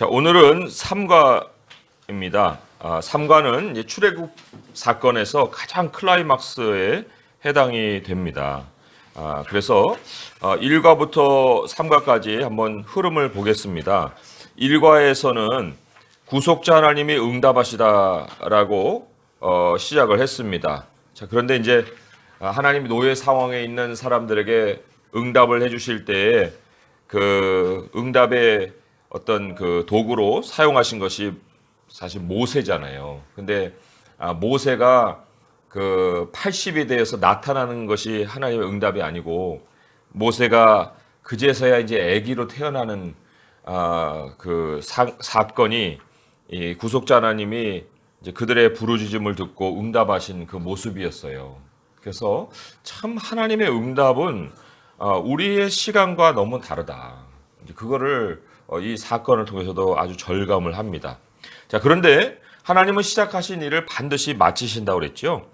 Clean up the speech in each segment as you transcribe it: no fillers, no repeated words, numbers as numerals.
자, 오늘은 삼가입니다. 삼가는 이제 출애굽 사건에서 가장 클라이막스에 해당이 됩니다. 그래서 1과부터 3과까지 한번 흐름을 보겠습니다. 1과에서는 구속자 하나님이 응답하시다라고 시작을 했습니다. 자, 그런데 이제 하나님이 노예 상황에 있는 사람들에게 응답을 해주실 때에 그 응답의 어떤 그 도구로 사용하신 것이 사실 모세잖아요. 근데 모세가 그 80이 되어서 나타나는 것이 하나님의 응답이 아니고 모세가 그제서야 이제 아기로 태어나는 그 사건이 이 구속자 하나님이 이제 그들의 부르짖음을 듣고 응답하신 그 모습이었어요. 그래서 참 하나님의 응답은 우리의 시간과 너무 다르다. 그거를 이 사건을 통해서도 아주 절감을 합니다. 자, 그런데 하나님은 시작하신 일을 반드시 마치신다고 그랬죠.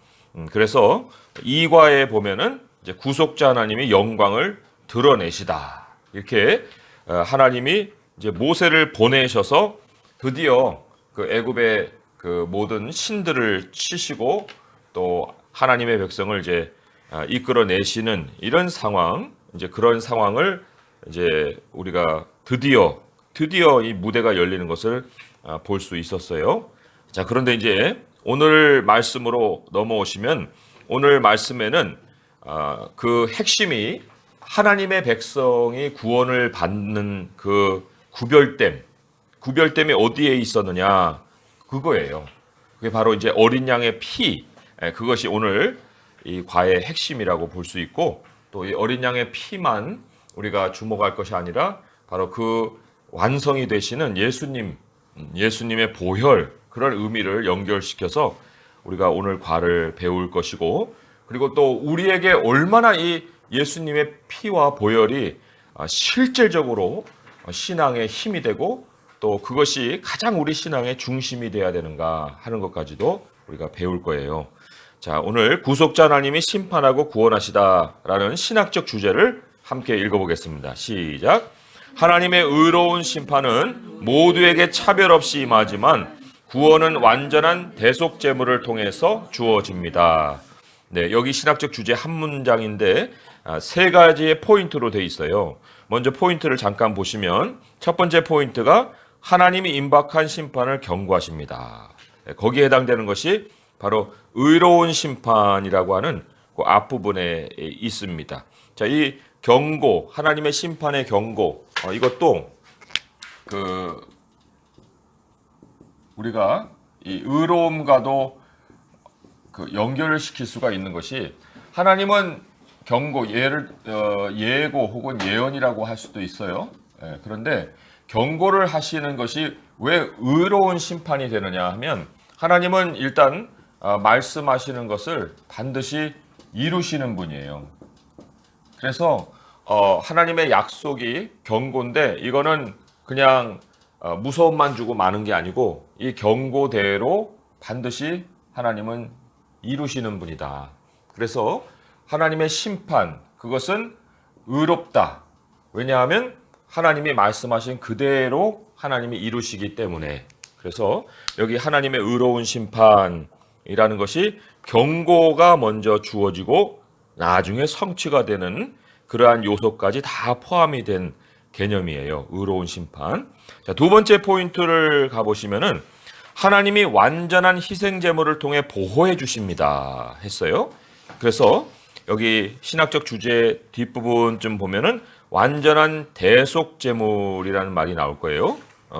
그래서 2과에 보면은 이제 구속자 하나님이 영광을 드러내시다. 이렇게 하나님이 이제 모세를 보내셔서 드디어 그 애굽의 그 모든 신들을 치시고 또 하나님의 백성을 이제 이끌어내시는 이런 상황, 이제 그런 상황을 이제 우리가 드디어 이 무대가 열리는 것을 볼 수 있었어요. 자, 그런데 이제 오늘 말씀으로 넘어오시면 오늘 말씀에는 그 핵심이 하나님의 백성이 구원을 받는 그 구별됨이 어디에 있었느냐 그거예요. 그게 바로 이제 어린 양의 피, 그것이 오늘 이 과의 핵심이라고 볼 수 있고 또 이 어린 양의 피만 우리가 주목할 것이 아니라 바로 그 완성이 되시는 예수님의 보혈, 그런 의미를 연결시켜서 우리가 오늘 과를 배울 것이고, 그리고 또 우리에게 얼마나 이 예수님의 피와 보혈이 실질적으로 신앙의 힘이 되고 또 그것이 가장 우리 신앙의 중심이 돼야 되는가 하는 것까지도 우리가 배울 거예요. 자, 오늘 구속자 하나님이 심판하고 구원하시다라는 신학적 주제를 함께 읽어보겠습니다. 시작. 하나님의 의로운 심판은 모두에게 차별 없이 임하지만 구원은 완전한 대속 제물을 통해서 주어집니다. 네, 여기 신학적 주제 한 문장인데 세 가지의 포인트로 되어 있어요. 먼저 포인트를 잠깐 보시면 첫 번째 포인트가 하나님이 임박한 심판을 경고하십니다. 거기에 해당되는 것이 바로 의로운 심판이라고 하는 그 앞부분에 있습니다. 자, 이 경고, 하나님의 심판의 경고, 이것도 그 우리가 이 의로움과도 그 연결을 시킬 수가 있는 것이, 하나님은 경고, 예고 혹은 예언이라고 할 수도 있어요. 그런데 경고를 하시는 것이 왜 의로운 심판이 되느냐 하면, 하나님은 일단 말씀하시는 것을 반드시 이루시는 분이에요. 그래서 하나님의 약속이 경고인데 이거는 그냥 무서움만 주고 마는 게 아니고 이 경고대로 반드시 하나님은 이루시는 분이다. 그래서 하나님의 심판, 그것은 의롭다. 왜냐하면 하나님이 말씀하신 그대로 하나님이 이루시기 때문에. 그래서 여기 하나님의 의로운 심판이라는 것이 경고가 먼저 주어지고 나중에 성취가 되는 그러한 요소까지 다 포함이 된 개념이에요. 의로운 심판. 자, 두 번째 포인트를 가보시면은 하나님이 완전한 희생 제물을 통해 보호해 주십니다 했어요. 그래서 여기 신학적 주제 뒷부분쯤 보면은 완전한 대속 제물이라는 말이 나올 거예요.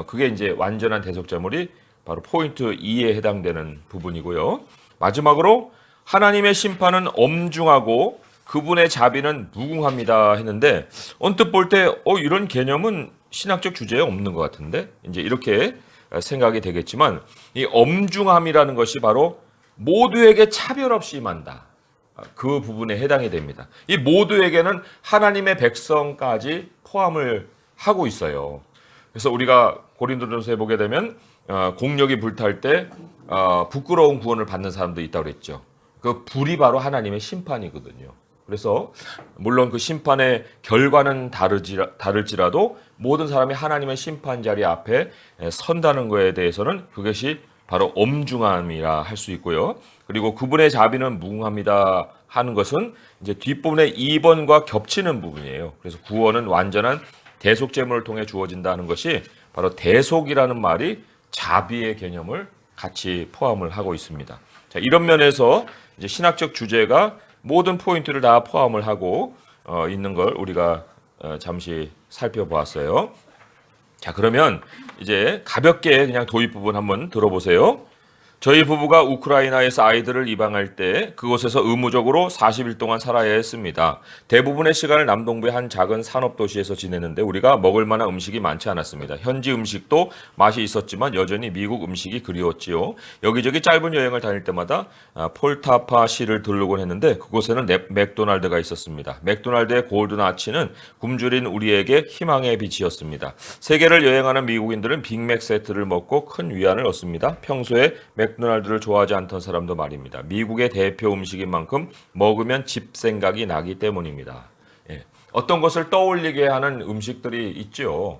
그게 이제 완전한 대속 제물이 바로 포인트 2에 해당되는 부분이고요. 마지막으로 하나님의 심판은 엄중하고 그분의 자비는 무궁합니다 했는데, 언뜻 볼 때 이런 개념은 신학적 주제에 없는 것 같은데, 이제 이렇게 생각이 되겠지만, 이 엄중함이라는 것이 바로 모두에게 차별 없이 임한다, 그 부분에 해당이 됩니다. 이 모두에게는 하나님의 백성까지 포함을 하고 있어요. 그래서 우리가 고린도전서에 보게 되면 공력이 불탈 때 부끄러운 구원을 받는 사람도 있다고 그랬죠. 그 불이 바로 하나님의 심판이거든요. 그래서 물론 그 심판의 결과는 다를지라도 모든 사람이 하나님의 심판 자리 앞에 선다는 것에 대해서는 그것이 바로 엄중함이라 할 수 있고요. 그리고 그분의 자비는 무궁합니다 하는 것은 이제 뒷부분의 2번과 겹치는 부분이에요. 그래서 구원은 완전한 대속 제물을 통해 주어진다는 것이 바로 대속이라는 말이 자비의 개념을 같이 포함을 하고 있습니다. 자, 이런 면에서 이제 신학적 주제가 모든 포인트를 다 포함을 하고 있는 걸 우리가 잠시 살펴보았어요. 자, 그러면 이제 가볍게 그냥 도입 부분 한번 들어보세요. 저희 부부가 우크라이나에서 아이들을 입양할 때 그곳에서 의무적으로 40일 동안 살아야 했습니다. 대부분의 시간을 남동부의 한 작은 산업도시에서 지냈는데 우리가 먹을 만한 음식이 많지 않았습니다. 현지 음식도 맛이 있었지만 여전히 미국 음식이 그리웠지요. 여기저기 짧은 여행을 다닐 때마다 폴타파시를 들르곤 했는데 그곳에는 맥도날드가 있었습니다. 맥도날드의 골든 아치는 굶주린 우리에게 희망의 빛이었습니다. 세계를 여행하는 미국인들은 빅맥 세트를 먹고 큰 위안을 얻습니다. 평소에 맥도날드를 좋아하지 않던 사람도 말입니다. 미국의 대표 음식인 만큼 먹으면 집 생각이 나기 때문입니다. 예. 어떤 것을 떠올리게 하는 음식들이 있죠.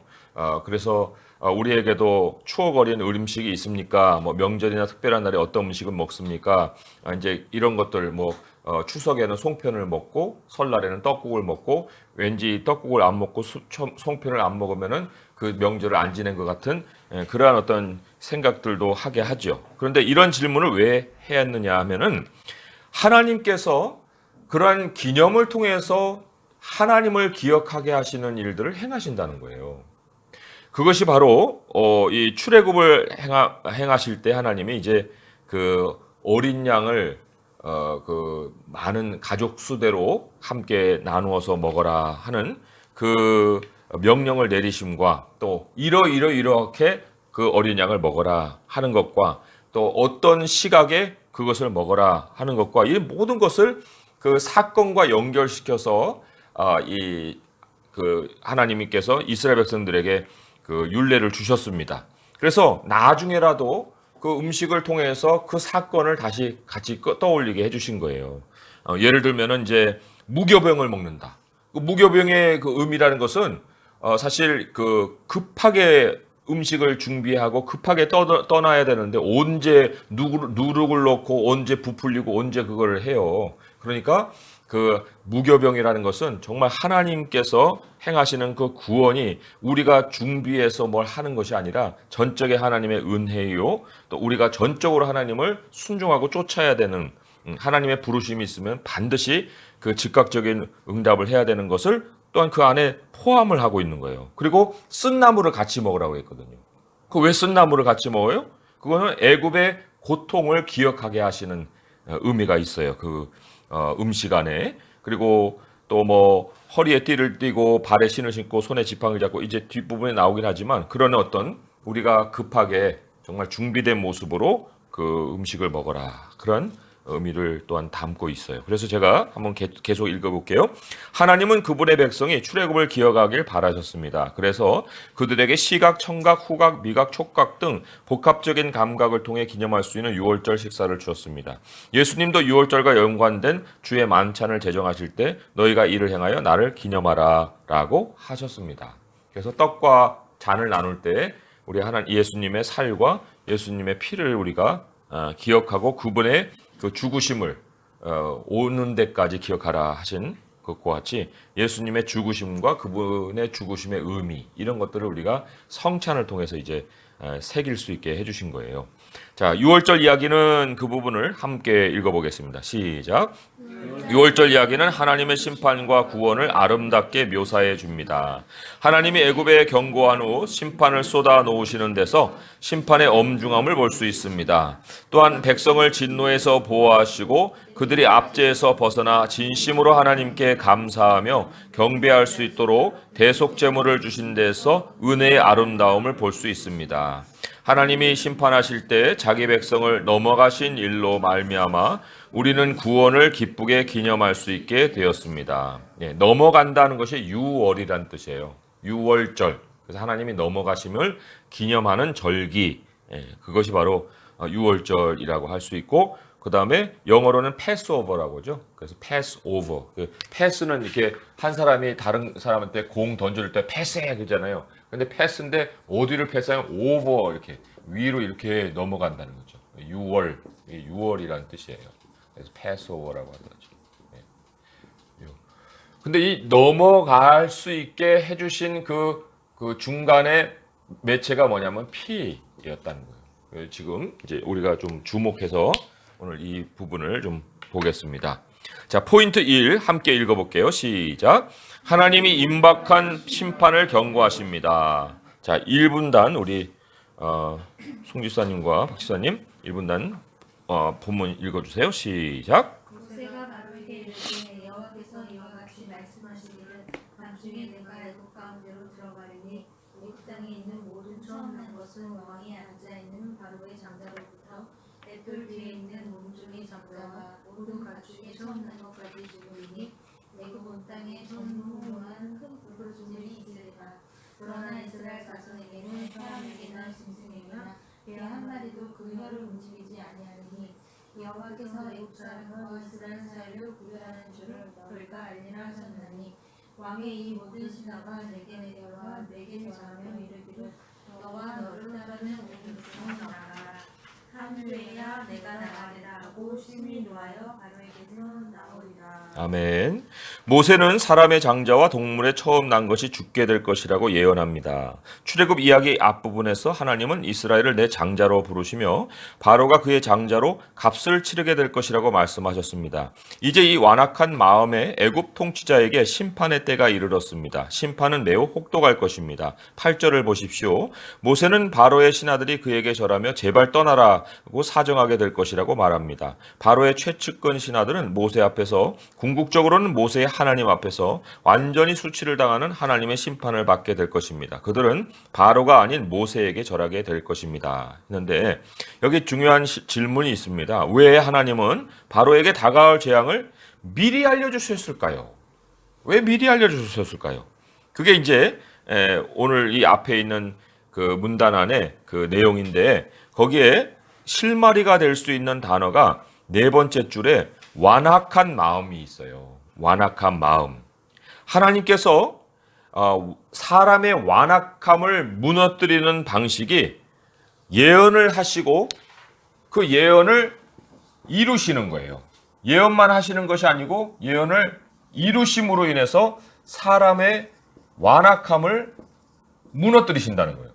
그래서 우리에게도 추억 어린 음식이 있습니까? 뭐 명절이나 특별한 날에 어떤 음식을 먹습니까? 이제 이런 것들 추석에는 송편을 먹고 설날에는 떡국을 먹고 왠지 떡국을 안 먹고 송편을 안 먹으면은 그 명절을 안 지낸 것 같은 그러한 어떤 생각들도 하게 하죠. 그런데 이런 질문을 왜 했느냐 하면은 하나님께서 그러한 기념을 통해서 하나님을 기억하게 하시는 일들을 행하신다는 거예요. 그것이 바로 이 출애굽을 행하실 때 하나님이 이제 그 어린 양을 그 많은 가족 수대로 함께 나누어서 먹어라 하는 그 명령을 내리심과 또 이렇게 그 어린 양을 먹어라 하는 것과 또 어떤 시각에 그것을 먹어라 하는 것과 이 모든 것을 그 사건과 연결시켜서 이 그 하나님께서 이스라엘 백성들에게 그 율례를 주셨습니다. 그래서 나중에라도 그 음식을 통해서 그 사건을 다시 같이 떠올리게 해주신 거예요. 예를 들면은 이제 무교병을 먹는다. 그 무교병의 그 의미라는 것은 사실 그 급하게 음식을 준비하고 급하게 떠나야 되는데 언제 누룩을 넣고 언제 부풀리고 언제 그걸 해요. 그러니까 그 무교병이라는 것은 정말 하나님께서 행하시는 그 구원이 우리가 준비해서 뭘 하는 것이 아니라 전적의 하나님의 은혜요. 또 우리가 전적으로 하나님을 순종하고 쫓아야 되는 하나님의 부르심이 있으면 반드시 그 즉각적인 응답을 해야 되는 것을 또한 그 안에 포함을 하고 있는 거예요. 그리고 쓴나물을 같이 먹으라고 했거든요. 그 왜 쓴나물을 같이 먹어요? 그거는 애굽의 고통을 기억하게 하시는 의미가 있어요. 그 음식 안에. 그리고 또 뭐 허리에 띠를 띠고 발에 신을 신고 손에 지팡이를 잡고 이제 뒷부분에 나오긴 하지만 그런 어떤 우리가 급하게 정말 준비된 모습으로 그 음식을 먹어라. 그런 의미를 또한 담고 있어요. 그래서 제가 한번 계속 읽어볼게요. 하나님은 그분의 백성이 출애굽을 기억하길 바라셨습니다. 그래서 그들에게 시각, 청각, 후각, 미각, 촉각 등 복합적인 감각을 통해 기념할 수 있는 유월절 식사를 주었습니다. 예수님도 유월절과 연관된 주의 만찬을 제정하실 때 너희가 이를 행하여 나를 기념하라 라고 하셨습니다. 그래서 떡과 잔을 나눌 때 우리 예수님의 살과 예수님의 피를 우리가 기억하고 그분의 그 죽으심을 오는 데까지 기억하라 하신 것과 같이 예수님의 죽으심과 그분의 죽으심의 의미 이런 것들을 우리가 성찬을 통해서 이제 새길 수 있게 해주신 거예요. 자, 유월절 이야기는 그 부분을 함께 읽어보겠습니다. 시작. 유월절 이야기는 하나님의 심판과 구원을 아름답게 묘사해 줍니다. 하나님이 애굽에 경고한 후 심판을 쏟아 놓으시는 데서 심판의 엄중함을 볼 수 있습니다. 또한 백성을 진노에서 보호하시고 그들이 압제에서 벗어나 진심으로 하나님께 감사하며 경배할 수 있도록 대속 제물을 주신 데서 은혜의 아름다움을 볼 수 있습니다. 하나님이 심판하실 때 자기 백성을 넘어가신 일로 말미암아 우리는 구원을 기쁘게 기념할 수 있게 되었습니다. 넘어간다는 것이 유월이란 뜻이에요. 유월절. 그래서 하나님이 넘어가심을 기념하는 절기. 그것이 바로 유월절이라고 할 수 있고 그 다음에 영어로는 패스오버라고 하죠. 그래서 패스오버. 패스는 이렇게 한 사람이 다른 사람한테 공 던질 때 패스해 그러잖아요. 근데 패스인데 어디를 패스하면 오버 이렇게 위로 이렇게 넘어간다는 거죠. 6월이라는 뜻이에요. 그래서 패스오버라고 하는 거죠. 근데 이 넘어갈 수 있게 해주신 그 중간에 매체가 뭐냐면 P였다는 거예요. 지금 이제 우리가 좀 주목해서 오늘 이 부분을 좀 보겠습니다. 자, 포인트 1 함께 읽어볼게요. 시작. 하나님이 임박한 심판을 경고하십니다. 자, 1분단 우리 송 지사님과 박 지사님 1분단 본문 읽어주세요. 시작. 모세가 바로에게 이르되 여호와께서 이와 같이 말씀하시기를 밤중에 내가 애굽 가운데로 들어가리니 애굽 땅에 있는 모든 처음 난 것은 왕이 앉아 있는 바로의 장자로부터 맷돌 뒤에 있는 몸종의 장자와 모든 가축의 처음 난 것까지 죽으리니 애굽 온 땅에 전무후무한 큰 불꽃들이 있으리라. 그러나 이스라엘 자손에게는 사람에게나 짐승에게나 개 한 마리도 그 혀를 움직이지 아니하리니 여호와께서 애굽 사람과 이스라엘 사이를 구별하는 줄을 너희가 알리라 하셨나니 왕의 이 모든 신하가 내게 내려와 내게 전하며 이르기를 너와 너를 따르는 온 백성은 나가라 하늘에야 내가 나가리라 하고 심히 노하여 바로에게서 나오리라. 아멘. 모세는 사람의 장자와 동물의 처음 난 것이 죽게 될 것이라고 예언합니다. 출애굽 이야기 앞부분에서 하나님은 이스라엘을 내 장자로 부르시며 바로가 그의 장자로 값을 치르게 될 것이라고 말씀하셨습니다. 이제 이 완악한 마음의 애굽 통치자에게 심판의 때가 이르렀습니다. 심판은 매우 혹독할 것입니다. 8절을 보십시오. 모세는 바로의 신하들이 그에게 절하며 제발 떠나라고 사정하게 될 것이라고 말합니다. 바로의 최측근 신하들은 모세 앞에서 궁극적으로는 모세의 하나님 앞에서 완전히 수치를 당하는 하나님의 심판을 받게 될 것입니다. 그들은 바로가 아닌 모세에게 절하게 될 것입니다. 했는데 여기 중요한 질문이 있습니다. 왜 하나님은 바로에게 다가올 재앙을 미리 알려주셨을까요? 왜 미리 알려주셨을까요? 그게 이제 오늘 이 앞에 있는 그 문단 안에 그 내용인데 거기에 실마리가 될 수 있는 단어가 네 번째 줄에 완악한 마음이 있어요. 완악한 마음. 하나님께서 사람의 완악함을 무너뜨리는 방식이 예언을 하시고 그 예언을 이루시는 거예요. 예언만 하시는 것이 아니고 예언을 이루심으로 인해서 사람의 완악함을 무너뜨리신다는 거예요.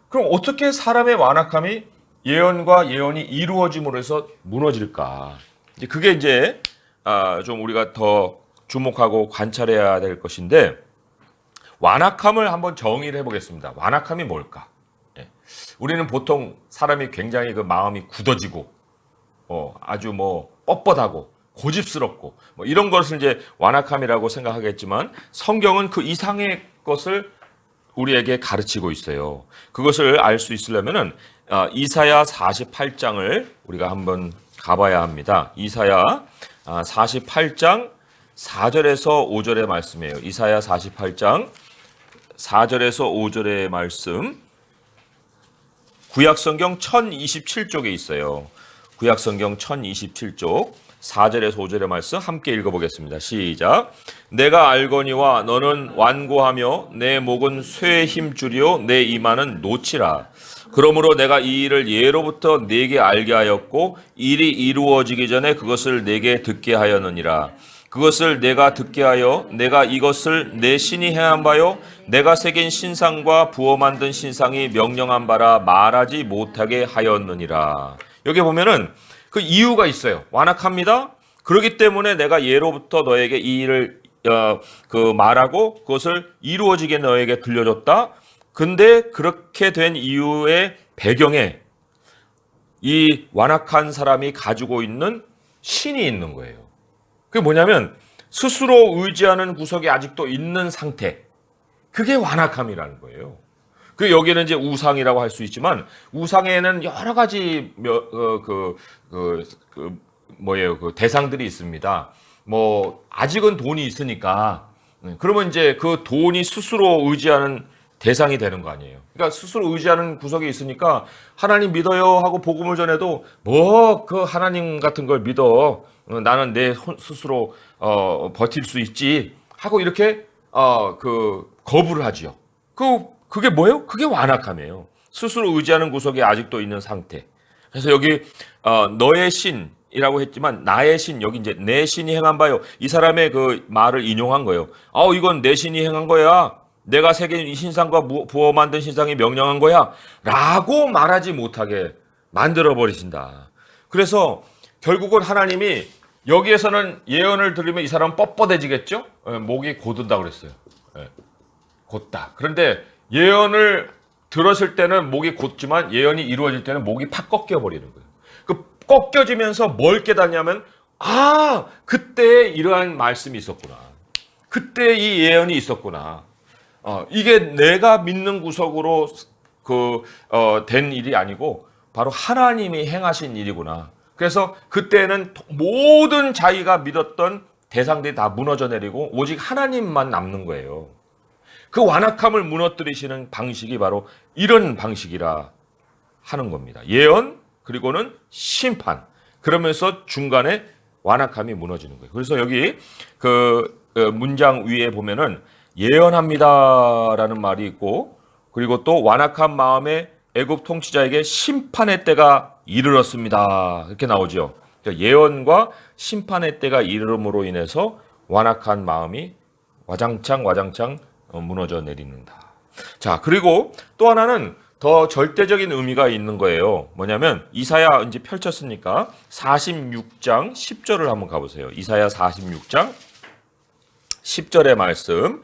그럼 어떻게 사람의 완악함이 예언과 예언이 이루어짐으로 해서 무너질까? 그게 이제 좀 우리가 더 주목하고 관찰해야 될 것인데 완악함을 한번 정의를 해보겠습니다. 완악함이 뭘까? 우리는 보통 사람이 굉장히 그 마음이 굳어지고 아주 뭐 뻣뻣하고 고집스럽고 뭐 이런 것을 이제 완악함이라고 생각하겠지만 성경은 그 이상의 것을 우리에게 가르치고 있어요. 그것을 알 수 있으려면은 이사야 48장을 우리가 한번 가봐야 합니다. 이사야 48장 4절에서 5절의 말씀이에요. 이사야 48장 4절에서 5절의 말씀. 구약성경 1027쪽에 있어요. 구약성경 1027쪽 4절에서 5절의 말씀 함께 읽어보겠습니다. 시작. 내가 알거니와 너는 완고하며 내 목은 쇠에 힘주리요 내 이마는 노치라. 그러므로 내가 이 일을 예로부터 네게 알게 하였고 일이 이루어지기 전에 그것을 네게 듣게 하였느니라. 그것을 내가 듣게 하여 내가 이것을 내 신이 행한 바요 내가 새긴 신상과 부어 만든 신상이 명령한 바라 말하지 못하게 하였느니라. 여기 보면은 그 이유가 있어요. 완악합니다. 그렇기 때문에 내가 예로부터 너에게 이 일을 말하고 그것을 이루어지게 너에게 들려줬다. 근데 그렇게 된 이유의 배경에 이 완악한 사람이 가지고 있는 신이 있는 거예요. 그게 뭐냐면 스스로 의지하는 구석이 아직도 있는 상태. 그게 완악함이라는 거예요. 그 여기는 이제 우상이라고 할 수 있지만 우상에는 여러 가지 그 대상들이 있습니다. 뭐 아직은 돈이 있으니까 그러면 이제 그 돈이 스스로 의지하는 대상이 되는 거 아니에요. 그러니까 스스로 의지하는 구석이 있으니까 하나님 믿어요 하고 복음을 전해도 뭐 그 하나님 같은 걸 믿어. 나는 내 스스로 버틸 수 있지 하고 이렇게 그 거부를 하지요. 그게 뭐예요? 그게 완악함이에요. 스스로 의지하는 구석에 아직도 있는 상태. 그래서 여기 너의 신이라고 했지만 나의 신, 여기 이제 내 신이 행한 바요. 이 사람의 그 말을 인용한 거예요. 이건 내 신이 행한 거야. 내가 새긴 이 신상과 부어 만든 신상이 명령한 거야. 라고 말하지 못하게 만들어 버리신다. 그래서 결국은 하나님이 여기에서는 예언을 들으면 이 사람은 뻣뻣해지겠죠? 목이 곧은다 그랬어요. 곧다. 그런데 예언을 들었을 때는 목이 곧지만 예언이 이루어질 때는 목이 팍 꺾여 버리는 거예요. 그 꺾여지면서 뭘 깨닫냐면 그때 이러한 말씀이 있었구나. 그때 이 예언이 있었구나. 이게 내가 믿는 구석으로 된 일이 아니고 바로 하나님이 행하신 일이구나. 그래서 그때는 모든 자기가 믿었던 대상들이 다 무너져 내리고 오직 하나님만 남는 거예요. 그 완악함을 무너뜨리시는 방식이 바로 이런 방식이라 하는 겁니다. 예언 그리고는 심판. 그러면서 중간에 완악함이 무너지는 거예요. 그래서 여기 문장 위에 보면은 예언합니다라는 말이 있고 그리고 또 완악한 마음에 애굽 통치자에게 심판의 때가 이르렀습니다. 이렇게 나오죠. 그러니까 예언과 심판의 때가 이르름으로 인해서 완악한 마음이 와장창 무너져 내리는다. 자, 그리고 또 하나는 더 절대적인 의미가 있는 거예요. 뭐냐면 이사야 이제 펼쳤으니까 46장 10절을 한번 가보세요. 이사야 46장 10절의 말씀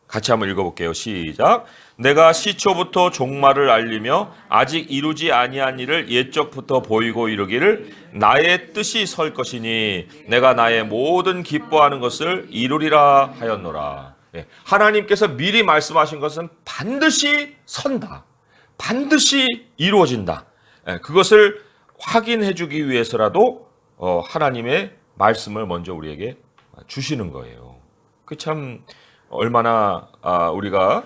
같이 한번 읽어볼게요. 시작. 내가 시초부터 종말을 알리며 아직 이루지 아니한 일을 옛적부터 보이고 이르기를 나의 뜻이 설 것이니 내가 나의 모든 기뻐하는 것을 이루리라 하였노라. 하나님께서 미리 말씀하신 것은 반드시 선다. 반드시 이루어진다. 그것을 확인해 주기 위해서라도 하나님의 말씀을 먼저 우리에게 주시는 거예요. 그 참 얼마나 우리가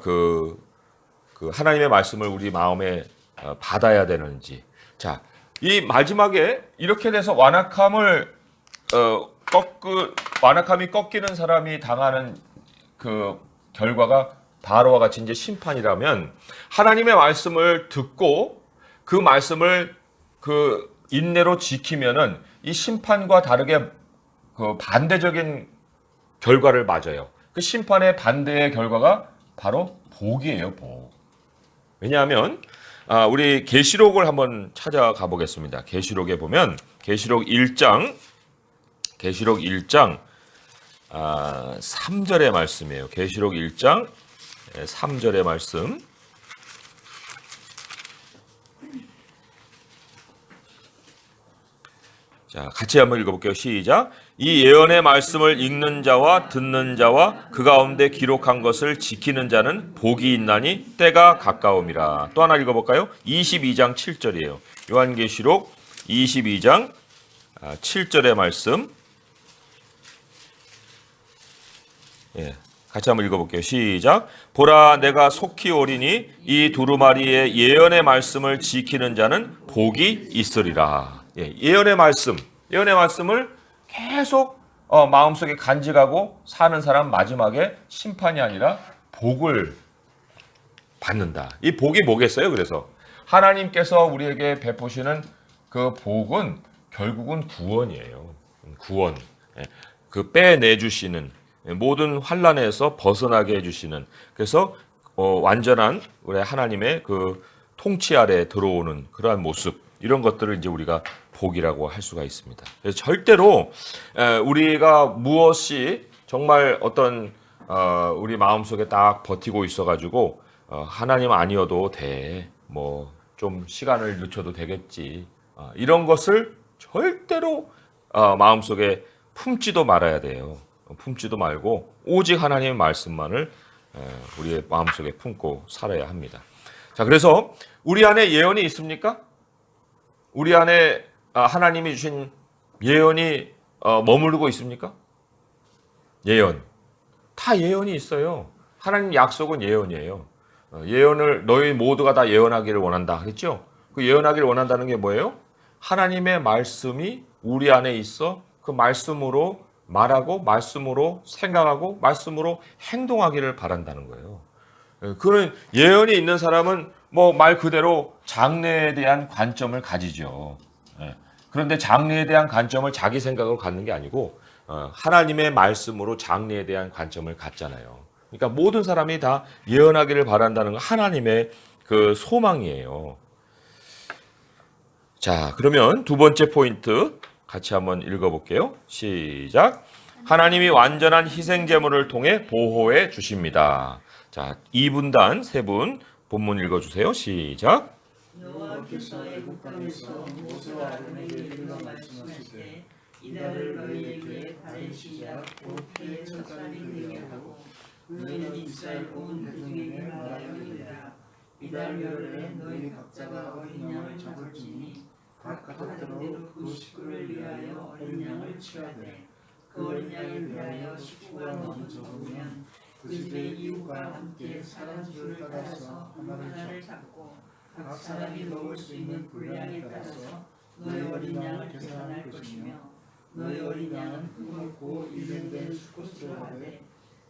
그 하나님의 말씀을 우리 마음에 받아야 되는지. 자, 이 마지막에 이렇게 돼서 완악함이 꺾이는 사람이 당하는 그 결과가 바로와 같이 이제 심판이라면 하나님의 말씀을 듣고 그 말씀을 그 인내로 지키면은 이 심판과 다르게 그 반대적인 결과를 맞아요. 그 심판의 반대의 결과가 바로 복이에요, 복. 왜냐하면 우리 계시록을 한번 찾아가 보겠습니다. 계시록에 보면 계시록 1장 3절의 말씀이에요. 계시록 1장 3절의 말씀. 자, 같이 한번 읽어볼게요. 시작. 이 예언의 말씀을 읽는 자와 듣는 자와 그 가운데 기록한 것을 지키는 자는 복이 있나니 때가 가까움이라. 또 하나 읽어볼까요? 22장 7절이에요. 요한계시록 22장 7절의 말씀. 같이 한번 읽어볼게요. 시작. 보라, 내가 속히 오리니 이 두루마리의 예언의 말씀을 지키는 자는 복이 있으리라. 예언의 말씀을 계속 마음속에 간직하고 사는 사람 마지막에 심판이 아니라 복을 받는다. 이 복이 뭐겠어요? 그래서 하나님께서 우리에게 베푸시는 그 복은 결국은 구원이에요. 구원. 그 빼내주시는 모든 환난에서 벗어나게 해주시는, 그래서 완전한 우리 하나님의 그 통치 아래 들어오는 그러한 모습, 이런 것들을 이제 우리가 복이라고 할 수가 있습니다. 그래서 절대로 우리가 무엇이 정말 어떤 우리 마음속에 딱 버티고 있어가지고 하나님 아니어도 돼, 뭐 좀 시간을 늦춰도 되겠지, 이런 것을 절대로 마음속에 품지도 말아야 돼요. 품지도 말고 오직 하나님의 말씀만을 우리의 마음속에 품고 살아야 합니다. 자, 그래서 우리 안에 예언이 있습니까? 우리 안에 하나님이 주신 예언이 머무르고 있습니까? 예언. 다 예언이 있어요. 하나님 약속은 예언이에요. 예언을 너희 모두가 다 예언하기를 원한다 그랬죠? 그 예언하기를 원한다는 게 뭐예요? 하나님의 말씀이 우리 안에 있어 그 말씀으로 말하고 말씀으로 생각하고 말씀으로 행동하기를 바란다는 거예요. 그런 예언이 있는 사람은 뭐 말 그대로 장래에 대한 관점을 가지죠. 그런데 장래에 대한 관점을 자기 생각으로 갖는 게 아니고 하나님의 말씀으로 장래에 대한 관점을 갖잖아요. 그러니까 모든 사람이 다 예언하기를 바란다는 건 하나님의 그 소망이에요. 자, 그러면 두 번째 포인트 같이 한번 읽어볼게요. 시작. 하나님이 완전한 희생 제물을 통해 보호해 주십니다. 자, 2분단 3분 본문 읽어주세요. 시작. 여호와께서 애굽 땅에서 모세와 아론에게 이르러 말씀하시되 이달을 너희에게 달의 시작 곧 해의 첫 달이 되게 하고 너희는 이스라엘 온 회중에게 말하여 이르라. 이달 열흘에 너희 각자가 어린 양을 잡을지니 각 가족대로 그 식구를 위하여 어린 양을 치라되 그 어린 양을 위하여 식구가 너무 적으면 그 집의 이웃과 함께 사람 수를 따라서 하나를 잡고 각 사람이 먹을 수 있는 분량에 따라서 너희 어린 양을 계산할 것이며 너희 어린 양은 흠없고 일련된 수컷으로 하되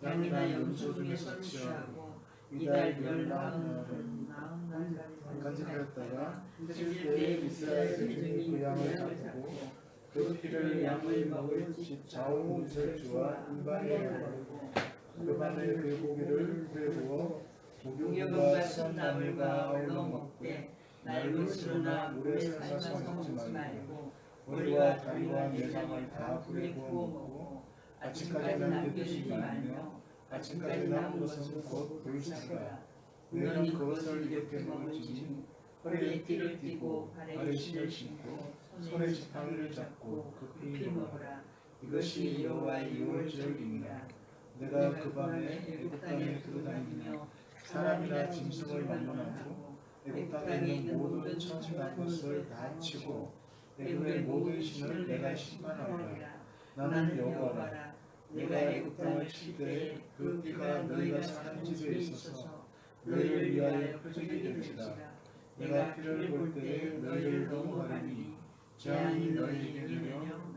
양이나 염소 중에서 취하고 이달 19날까지 하였다가 칠 때에 이스라엘 회중이 그 양을 잡고 그 피를 양을 먹을 집 좌우 절주와 일반에 바르고 그 반에 그 고기를 회부어 목욕과 썬나물과 어울러 먹되 낡은 스루나 물에 삶아서 먹지 말고 머리와 다리와 내장을 다 불에 구워 먹고 아침까지 남겨두지 말며 아침까지 남은 것은 곧 불사가 너는 그것을 이렇게 먹을지니 허리에 띠를 띠고 발에 신을 신고 손에 지팡이를 잡고 급히 먹으라. 이것이 여호와의 유월절입니다. 내가 그 밤에 애굽 땅에 돌아다니며 사람이나 짐승을 만나고 애굽 땅에 있는 모든 천지난 것을 다 치고 애굽의 모든 신을 내가 심판하리라. 나는 여호와라. 내가 애굽 땅을 칠 때에 그 피가 너희가 사는 집에 있어서 너희를 위하여 표적이 될지라. 내가 피를 볼 때에 너희를 넘어가리니 재앙이 너희에게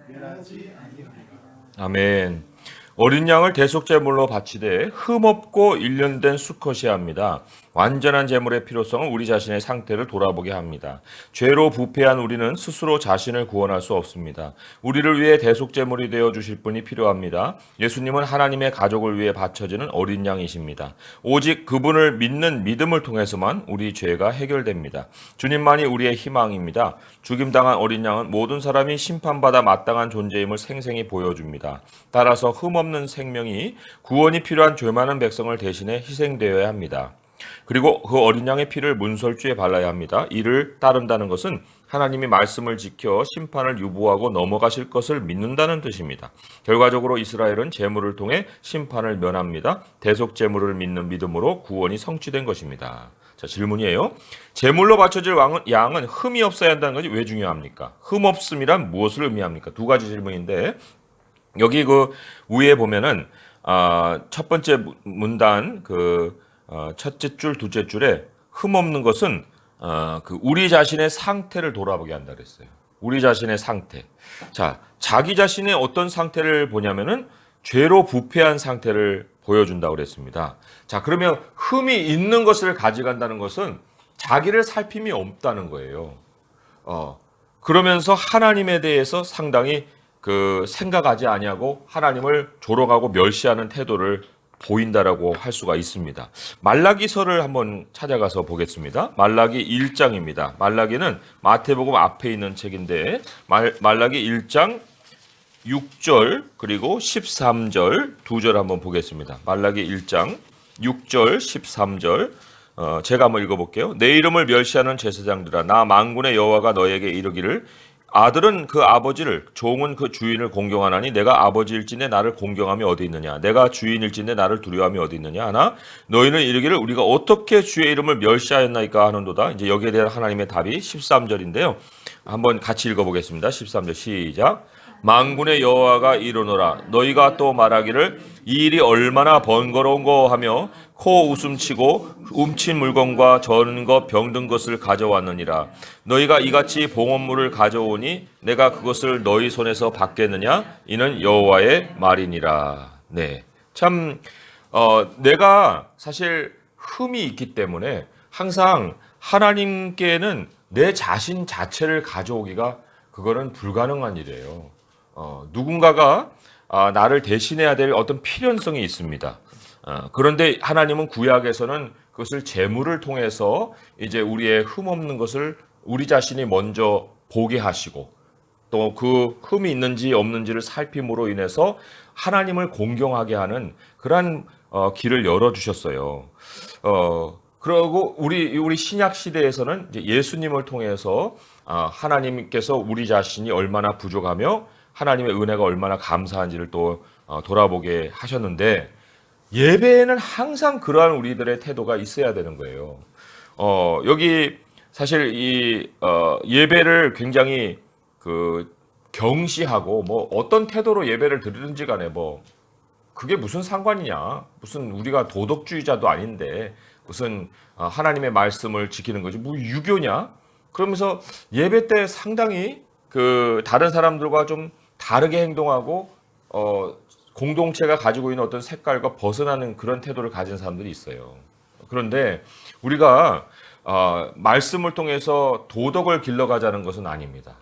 멸하지 아니하리라. 아멘. 어린 양을 대속제물로 바치되 흠없고 일련된 수컷이야 합니다. 완전한 제물의 필요성은 우리 자신의 상태를 돌아보게 합니다. 죄로 부패한 우리는 스스로 자신을 구원할 수 없습니다. 우리를 위해 대속제물이 되어 주실 분이 필요합니다. 예수님은 하나님의 가족을 위해 바쳐지는 어린 양이십니다. 오직 그분을 믿는 믿음을 통해서만 우리 죄가 해결됩니다. 주님만이 우리의 희망입니다. 죽임당한 어린 양은 모든 사람이 심판받아 마땅한 존재임을 생생히 보여줍니다. 따라서 흠없는 생명이 구원이 필요한 죄 많은 백성을 대신해 희생되어야 합니다. 그리고 그 어린 양의 피를 문설주에 발라야 합니다. 이를 따른다는 것은 하나님이 말씀을 지켜 심판을 유보하고 넘어가실 것을 믿는다는 뜻입니다. 결과적으로 이스라엘은 제물을 통해 심판을 면합니다. 대속 제물을 믿는 믿음으로 구원이 성취된 것입니다. 자, 질문이에요. 제물로 바쳐질 양은 흠이 없어야 한다는 것이 왜 중요합니까? 흠 없음이란 무엇을 의미합니까? 두 가지 질문인데 여기 그 위에 보면은 첫 번째 문단 첫째 줄, 둘째 줄에 흠 없는 것은 우리 자신의 상태를 돌아보게 한다 그랬어요. 우리 자신의 상태. 자, 자기 자신의 어떤 상태를 보냐면은 죄로 부패한 상태를 보여준다고 그랬습니다. 자, 그러면 흠이 있는 것을 가져간다는 것은 자기를 살핌이 없다는 거예요. 그러면서 하나님에 대해서 상당히 생각하지 아니하고 하나님을 조롱하고 멸시하는 태도를 보인다라고 할 수가 있습니다. 말라기서를 한번 찾아가서 보겠습니다. 말라기 1장입니다. 말라기는 마태복음 앞에 있는 책인데 말라기 1장 6절 그리고 13절 두 절 한번 보겠습니다. 말라기 1장 6절 13절 제가 한번 읽어볼게요. 내 이름을 멸시하는 제사장들아 나 만군의 여호와가 너에게 이르기를 아들은 그 아버지를 종은 그 주인을 공경하나니 내가 아버지일진데 나를 공경함이 어디 있느냐 내가 주인일진데 나를 두려워함이 어디 있느냐 하나 너희는 이르기를 우리가 어떻게 주의 이름을 멸시하였나이까 하는도다. 이제 여기에 대한 하나님의 답이 13절인데요. 한번 같이 읽어보겠습니다. 13절 시작. 만군의 여호와가 이르노라 너희가 또 말하기를 이 일이 얼마나 번거로운 거 하며 코 웃음치고 움친 물건과 저는 것 병든 것을 가져왔느니라. 너희가 이같이 봉헌물을 가져오니 내가 그것을 너희 손에서 받겠느냐? 이는 여호와의 말이니라. 네, 참 내가 사실 흠이 있기 때문에 항상 하나님께는 내 자신 자체를 가져오기가 그거는 불가능한 일이에요. 누군가가 나를 대신해야 될 어떤 필연성이 있습니다. 그런데 하나님은 구약에서는 그것을 제물을 통해서 이제 우리의 흠 없는 것을 우리 자신이 먼저 보게 하시고 또 그 흠이 있는지 없는지를 살핌으로 인해서 하나님을 공경하게 하는 그러한 길을 열어 주셨어요. 그리고 우리 신약 시대에서는 이제 예수님을 통해서 하나님께서 우리 자신이 얼마나 부족하며 하나님의 은혜가 얼마나 감사한지를 또 돌아보게 하셨는데 예배에는 항상 그러한 우리들의 태도가 있어야 되는 거예요. 여기 사실 이 예배를 굉장히 그 경시하고 뭐 어떤 태도로 예배를 드리든지 간에 뭐 그게 무슨 상관이냐? 무슨 우리가 도덕주의자도 아닌데 무슨 하나님의 말씀을 지키는 거지 뭐 유교냐? 그러면서 예배 때 상당히 그 다른 사람들과 좀 다르게 행동하고 공동체가 가지고 있는 어떤 색깔과 벗어나는 그런 태도를 가진 사람들이 있어요. 그런데 우리가 말씀을 통해서 도덕을 길러가자는 것은 아닙니다.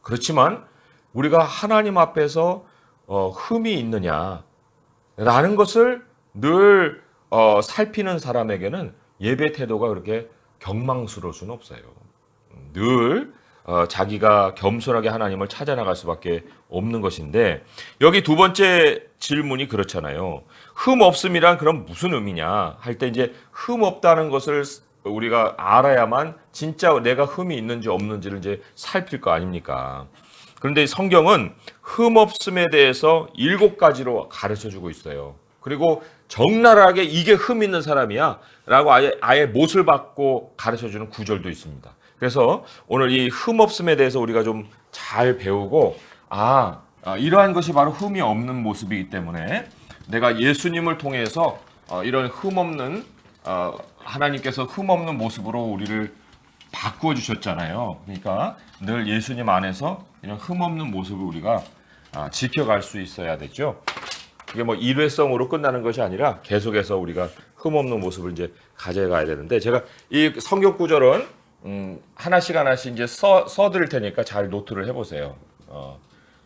그렇지만 우리가 하나님 앞에서 흠이 있느냐라는 것을 늘 살피는 사람에게는 예배 태도가 그렇게 경망스러울 수는 없어요. 늘 자기가 겸손하게 하나님을 찾아나갈 수밖에 없는 것인데 여기 두 번째 질문이 그렇잖아요. 흠 없음이란 그럼 무슨 의미냐 할 때 이제 흠 없다는 것을 우리가 알아야만 진짜 내가 흠이 있는지 없는지를 이제 살필 거 아닙니까? 그런데 성경은 흠 없음에 대해서 7가지로 가르쳐 주고 있어요. 그리고 적나라하게 이게 흠 있는 사람이야 라고 아예 못을 받고 가르쳐 주는 구절도 있습니다. 그래서 오늘 이 흠 없음에 대해서 우리가 좀 잘 배우고 이러한 것이 바로 흠이 없는 모습이기 때문에 내가 예수님을 통해서 이런 흠 없는 하나님께서 흠 없는 모습으로 우리를 바꾸어 주셨잖아요. 그러니까 늘 예수님 안에서 이런 흠 없는 모습을 우리가 지켜갈 수 있어야 되죠. 그게 뭐 일회성으로 끝나는 것이 아니라 계속해서 우리가 흠 없는 모습을 이제 가져가야 되는데 제가 이 성경 구절은 하나씩 이제 써드릴 테니까 잘 노트를 해보세요.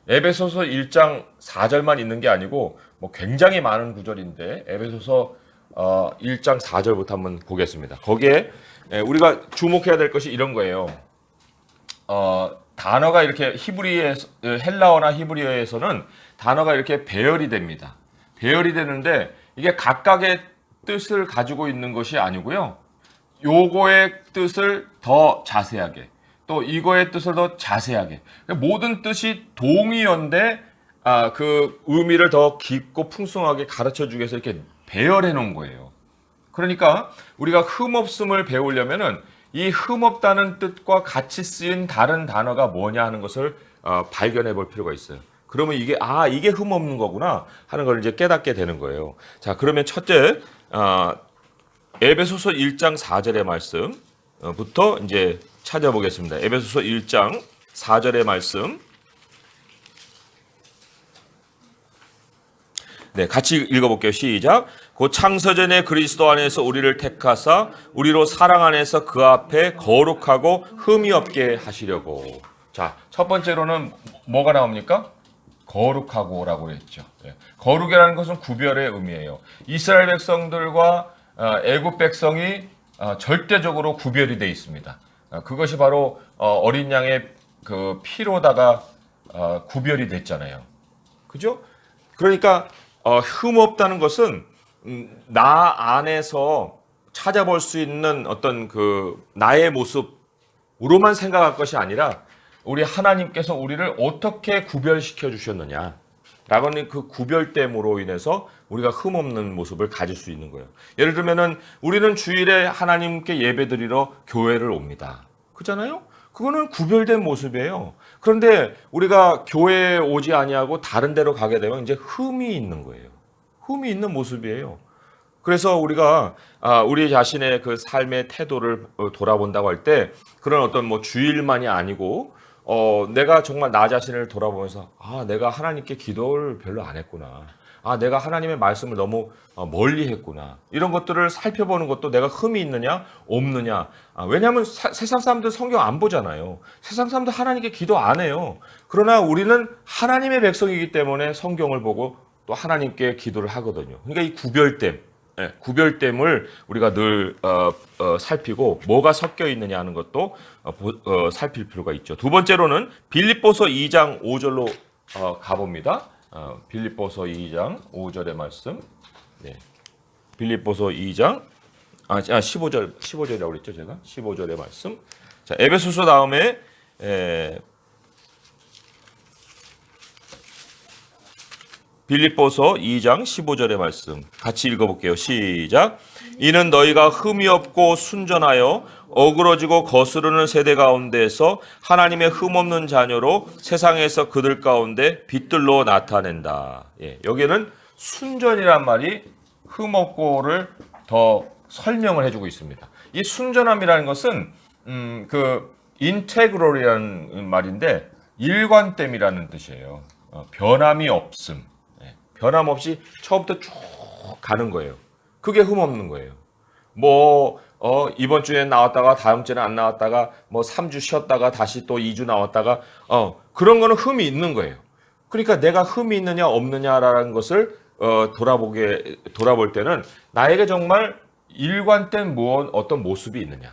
에베소서 1장 4절만 있는 게 아니고 뭐 굉장히 많은 구절인데 에베소서 1장 4절부터 한번 보겠습니다. 거기에 우리가 주목해야 될 것이 이런 거예요. 단어가 이렇게 헬라어나 히브리어에서는 단어가 이렇게 배열이 됩니다. 배열이 되는데 이게 각각의 뜻을 가지고 있는 것이 아니고요. 요거의 뜻을 더 자세하게 또 이거의 뜻을 더 자세하게 모든 뜻이 동의어인데 그 의미를 더 깊고 풍성하게 가르쳐 주기 위해서 이렇게 배열해 놓은 거예요. 그러니까 우리가 흠없음을 배우려면은 이 흠없다는 뜻과 같이 쓰인 다른 단어가 뭐냐 하는 것을 발견해 볼 필요가 있어요. 그러면 이게 흠없는 거구나 하는 걸 이제 깨닫게 되는 거예요. 자, 그러면 첫째 에베소서 1장 4절의 말씀부터 이제 찾아보겠습니다. 에베소서 1장 4절의 말씀. 네, 같이 읽어볼게요. 시작. 곧 창세전에 그리스도 안에서 우리를 택하사 우리로 사랑 안에서 그 앞에 거룩하고 흠이 없게 하시려고. 자, 첫 번째로는 뭐가 나옵니까? 거룩하고라고 했죠. 네. 거룩이라는 것은 구별의 의미예요. 이스라엘 백성들과 애굽 백성이 절대적으로 구별이 되어 있습니다. 그것이 바로 어린 양의 그 피로다가 구별이 됐잖아요. 그죠? 그러니까 흠 없다는 것은 나 안에서 찾아볼 수 있는 어떤 그 나의 모습으로만 생각할 것이 아니라 우리 하나님께서 우리를 어떻게 구별시켜 주셨느냐 라고는 그 구별됨으로 인해서 우리가 흠없는 모습을 가질 수 있는 거예요. 예를 들면은 우리는 주일에 하나님께 예배드리러 교회를 옵니다. 그렇잖아요? 그거는 구별된 모습이에요. 그런데 우리가 교회에 오지 아니하고 다른 데로 가게 되면 이제 흠이 있는 거예요. 흠이 있는 모습이에요. 그래서 우리가 우리 자신의 그 삶의 태도를 돌아본다고 할 때 그런 어떤 뭐 주일만이 아니고 내가 정말 나 자신을 돌아보면서 내가 하나님께 기도를 별로 안 했구나. 내가 하나님의 말씀을 너무 멀리 했구나. 이런 것들을 살펴보는 것도 내가 흠이 있느냐 없느냐. 왜냐하면 세상 사람들 성경 안 보잖아요. 세상 사람들 하나님께 기도 안 해요. 그러나 우리는 하나님의 백성이기 때문에 성경을 보고 또 하나님께 기도를 하거든요. 그러니까 이 구별됨을 우리가 늘 살피고 뭐가 섞여 있느냐 하는 것도 살필 필요가 있죠. 두 번째로는 빌립보서 2장 5절로 가봅니다. 빌립보서 2장 5절의 말씀. 네. 빌립보서 2장 15절이라고 그랬죠, 제가. 15절의 말씀. 자, 에베소서 다음에 빌립보서 2장 15절의 말씀 같이 읽어볼게요. 시작. 이는 너희가 흠이 없고 순전하여 어그러지고 거스르는 세대 가운데에서 하나님의 흠없는 자녀로 세상에서 그들 가운데 빛들로 나타낸다. 여기는 순전이란 말이 흠없고를 더 설명을 해주고 있습니다. 이 순전함이라는 것은 그 인테그럴이라는 말인데 일관됨이라는 뜻이에요. 변함이 없음. 변함없이 처음부터 쭉 가는 거예요. 그게 흠없는 거예요. 이번 주에 나왔다가 다음 주에는 안 나왔다가 3주 쉬었다가 다시 또 2주 나왔다가 그런 거는 흠이 있는 거예요. 그러니까 내가 흠이 있느냐 없느냐라는 것을 돌아볼 때는 나에게 정말 일관된 어떤 모습이 있느냐.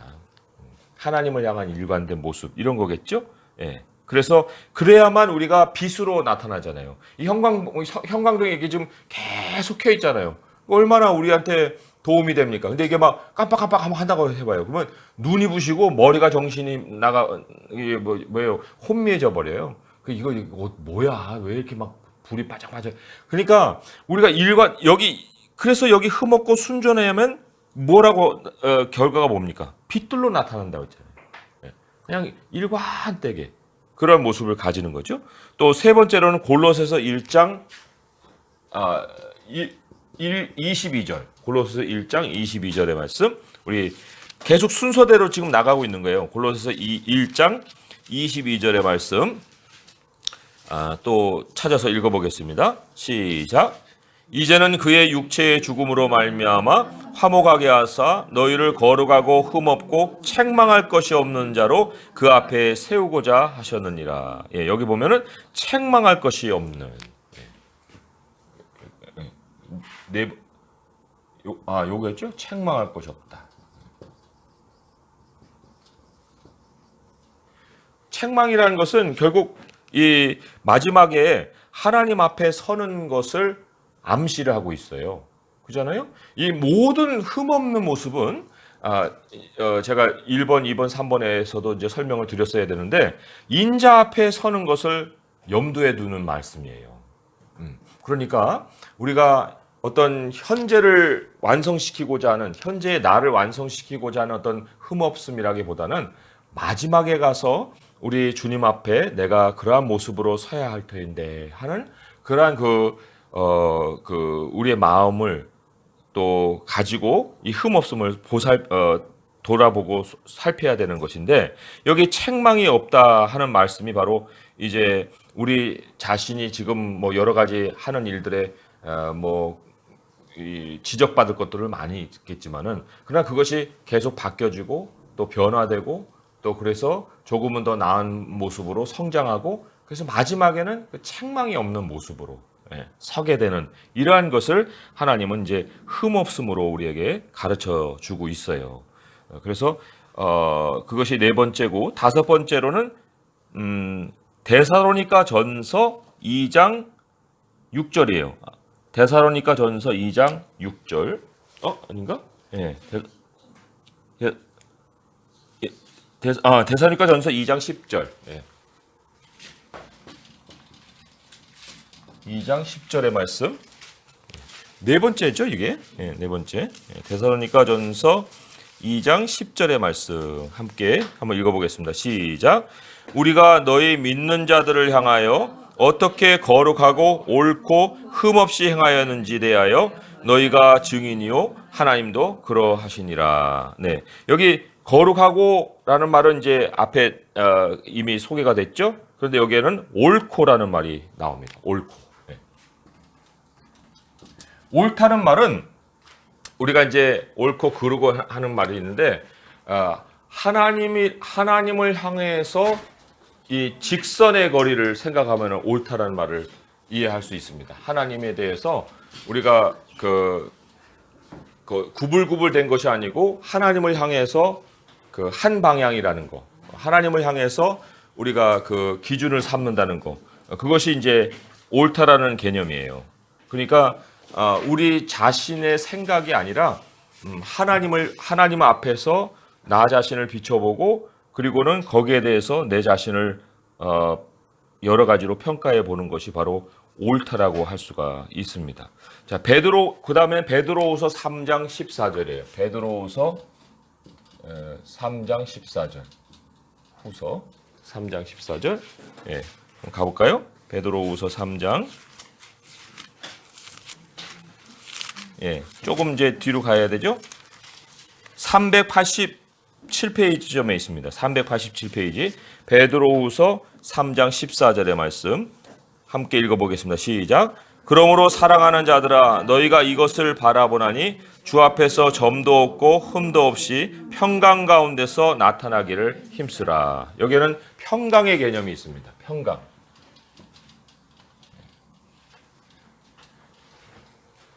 하나님을 향한 일관된 모습 이런 거겠죠? 예. 그래서 그래야만 우리가 빛으로 나타나잖아요. 이 형광등이 이게 지금 계속 켜 있잖아요. 얼마나 우리한테 도움이 됩니까? 근데 이게 막 깜빡깜빡 한번 한다고 해봐요. 그러면 눈이 부시고 머리가 정신이 이게 뭐예요? 혼미해져 버려요. 이거 뭐야? 왜 이렇게 막 불이 반짝반짝? 그러니까 우리가 그래서 여기 흠없고 순전하면 뭐라고 결과가 뭡니까? 빛들로 나타난다고 했잖아요. 그냥 일관되게. 그런 모습을 가지는 거죠. 또 세 번째로는 골로새서 1장 22절. 골로새서 1장 22절의 말씀. 우리 계속 순서대로 지금 나가고 있는 거예요. 골로새서 1장 22절의 말씀. 또 찾아서 읽어보겠습니다. 시작. 이제는 그의 육체의 죽음으로 말미암아 화목하게 하사 너희를 거룩하고 흠없고 책망할 것이 없는 자로 그 앞에 세우고자 하셨느니라. 여기 보면은 책망할 것이 없는. 요거였죠? 책망할 것이 없다. 책망이라는 것은 결국 이 마지막에 하나님 앞에 서는 것을 암시를 하고 있어요. 그잖아요? 이 모든 흠없는 모습은 제가 1번, 2번, 3번에서도 이제 설명을 드렸어야 되는데 인자 앞에 서는 것을 염두에 두는 말씀이에요. 그러니까 우리가 어떤 현재를 완성시키고자 하는 현재의 나를 완성시키고자 하는 어떤 흠없음이라기보다는 마지막에 가서 우리 주님 앞에 내가 그러한 모습으로 서야 할 터인데 하는 그러한 우리의 마음을 또 가지고 이 흠없음을 돌아보고 살펴야 되는 것인데 여기 책망이 없다 하는 말씀이 바로 이제 우리 자신이 지금 여러 가지 하는 일들에 지적받을 것들을 많이 있겠지만은 그러나 그것이 계속 바뀌어지고 또 변화되고 또 그래서 조금은 더 나은 모습으로 성장하고 그래서 마지막에는 그 책망이 없는 모습으로 서게 되는 이러한 것을 하나님은 이제 흠없음으로 우리에게 가르쳐 주고 있어요. 그래서 그것이 네 번째고 다섯 번째로는 데살로니가 전서 2장 6절이에요. 데살로니가 전서 2장 6절. 아닌가? 데살로니가 전서 2장 10절. 2장 10절의 말씀. 네 번째죠, 이게. 네 번째. 데살로니가 전서 2장 10절의 말씀 함께 한번 읽어보겠습니다. 시작. 우리가 너희 믿는 자들을 향하여 어떻게 거룩하고 옳고 흠없이 행하였는지 대하여 너희가 증인이요 하나님도 그러하시니라. 네, 여기 거룩하고라는 말은 이제 앞에 이미 소개가 됐죠. 그런데 여기에는 옳고라는 말이 나옵니다. 옳고. 네. 옳다는 말은 우리가 이제 옳고 그르고 하는 말이 있는데 하나님을 향해서 이 직선의 거리를 생각하면 옳다라는 말을 이해할 수 있습니다. 하나님에 대해서 우리가 그 구불구불된 것이 아니고 하나님을 향해서 그 한 방향이라는 거, 하나님을 향해서 우리가 그 기준을 삼는다는 거, 그것이 이제 옳다라는 개념이에요. 그러니까 우리 자신의 생각이 아니라 하나님 앞에서 나 자신을 비춰보고 그리고는 거기에 대해서 내 자신을 여러 가지로 평가해 보는 것이 바로 옳다라고 할 수가 있습니다. 자, 그다음에 베드로후서 3장 14절이에요. 베드로후서 3장 14절. 후서 3장 14절. 예. 그럼 가볼까요? 베드로후서 3장. 예. 조금 이제 뒤로 가야 되죠? 387페이지점에 있습니다. 387페이지. 베드로후서 3장 14절의 말씀. 함께 읽어보겠습니다. 시작. 그러므로 사랑하는 자들아 너희가 이것을 바라보나니 주 앞에서 점도 없고 흠도 없이 평강 가운데서 나타나기를 힘쓰라. 여기에는 평강의 개념이 있습니다. 평강.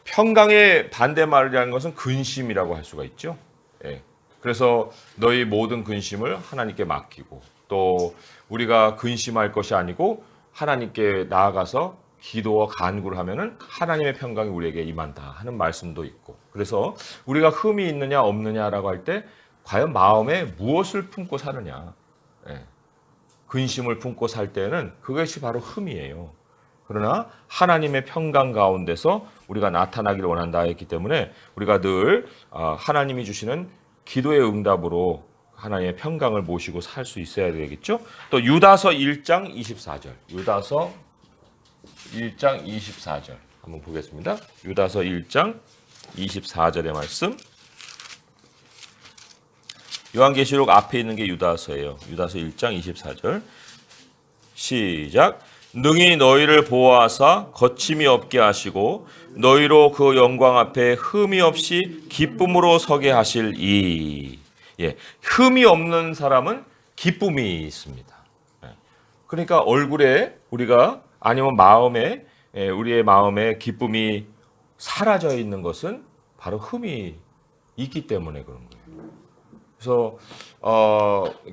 평강의 반대말이라는 것은 근심이라고 할 수가 있죠. 예. 그래서 너희 모든 근심을 하나님께 맡기고 또 우리가 근심할 것이 아니고 하나님께 나아가서 기도와 간구를 하면은 하나님의 평강이 우리에게 임한다 하는 말씀도 있고, 그래서 우리가 흠이 있느냐 없느냐라고 할 때 과연 마음에 무엇을 품고 사느냐, 예. 근심을 품고 살 때는 그것이 바로 흠이에요. 그러나 하나님의 평강 가운데서 우리가 나타나기를 원한다 했기 때문에 우리가 늘 하나님이 주시는 기도의 응답으로 하나님의 평강을 모시고 살 수 있어야 되겠죠. 또 유다서 1장 24절. 유다서 1장 24절 한번 보겠습니다. 유다서 1장 24절의 말씀. 요한계시록 앞에 있는 게 유다서예요. 유다서 1장 24절. 시작. 능히 너희를 보호하사 거침이 없게 하시고 너희로 그 영광 앞에 흠이 없이 기쁨으로 서게 하실 이. 예, 흠이 없는 사람은 기쁨이 있습니다. 그러니까 얼굴에 우리가 아니면 마음에 우리의 마음에 기쁨이 사라져 있는 것은 바로 흠이 있기 때문에 그런 거예요. 그래서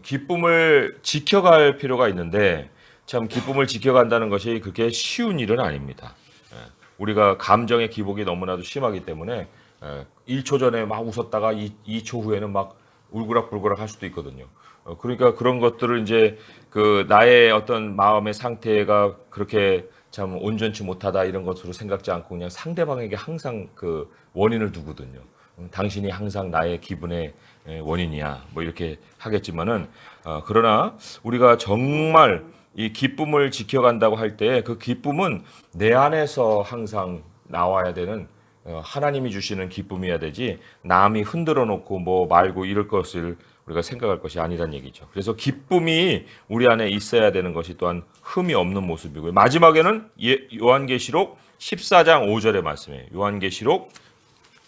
기쁨을 지켜갈 필요가 있는데 참 기쁨을 지켜간다는 것이 그렇게 쉬운 일은 아닙니다. 우리가 감정의 기복이 너무나도 심하기 때문에 1초 전에 막 웃었다가 2초 후에는 막 울그락불그락 할 수도 있거든요. 그러니까 그런 것들을 이제 그 나의 어떤 마음의 상태가 그렇게 참 온전치 못하다 이런 것으로 생각지 않고 그냥 상대방에게 항상 그 원인을 두거든요. 당신이 항상 나의 기분의 원인이야 뭐 이렇게 하겠지만은 그러나 우리가 정말 이 기쁨을 지켜간다고 할 때 그 기쁨은 내 안에서 항상 나와야 되는 하나님이 주시는 기쁨이어야 되지 남이 흔들어 놓고 뭐 말고 이럴 것을 우리가 생각할 것이 아니란 얘기죠. 그래서 기쁨이 우리 안에 있어야 되는 것이 또한 흠이 없는 모습이고요. 마지막에는 요한계시록 14장 5절의 말씀이에요. 요한계시록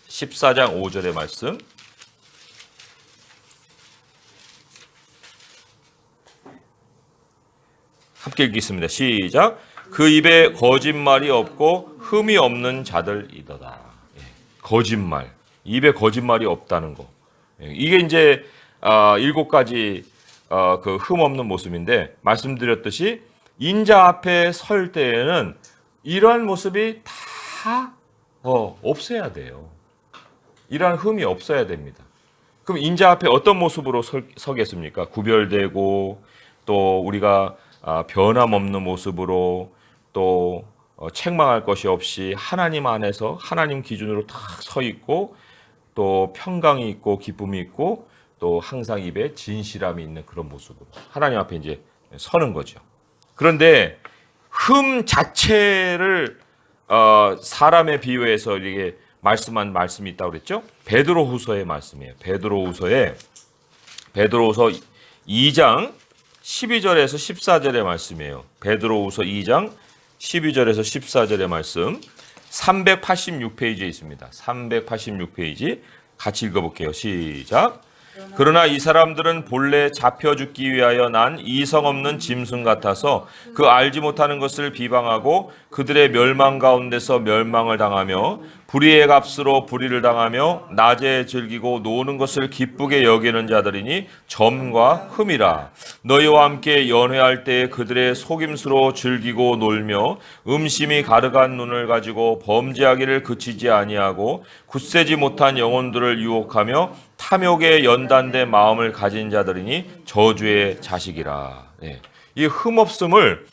14장 5절의 말씀. 함께 읽겠습니다. 시작. 그 입에 거짓말이 없고 흠이 없는 자들이더라. 거짓말. 입에 거짓말이 없다는 거. 이게 이제 7가지 그 흠 없는 모습인데 말씀드렸듯이 인자 앞에 설 때에는 이러한 모습이 다 없어야 돼요. 이러한 흠이 없어야 됩니다. 그럼 인자 앞에 어떤 모습으로 서겠습니까? 구별되고 또 우리가 변함없는 모습으로 또 책망할 것이 없이 하나님 안에서 하나님 기준으로 딱 서 있고 또 평강이 있고 기쁨이 있고 또 항상 입에 진실함이 있는 그런 모습으로 하나님 앞에 이제 서는 거죠. 그런데 흠 자체를 사람에 비유해서 이게 말씀한 말씀이 있다고 그랬죠? 베드로후서의 말씀이에요. 베드로후서 2장 12절에서 14절의 말씀이에요. 베드로후서 2장 12절에서 14절의 말씀 386페이지에 있습니다. 386페이지 같이 읽어볼게요. 시작. 그러나 이 사람들은 본래 잡혀 죽기 위하여 난 이성 없는 짐승 같아서 그 알지 못하는 것을 비방하고 그들의 멸망 가운데서 멸망을 당하며 불의의 값으로 불의를 당하며 낮에 즐기고 노는 것을 기쁘게 여기는 자들이니 점과 흠이라. 너희와 함께 연회할 때에 그들의 속임수로 즐기고 놀며 음심이 가득한 눈을 가지고 범죄하기를 그치지 아니하고 굳세지 못한 영혼들을 유혹하며 탐욕에 연단된 마음을 가진 자들이니 저주의 자식이라. 네. 이 흠없음을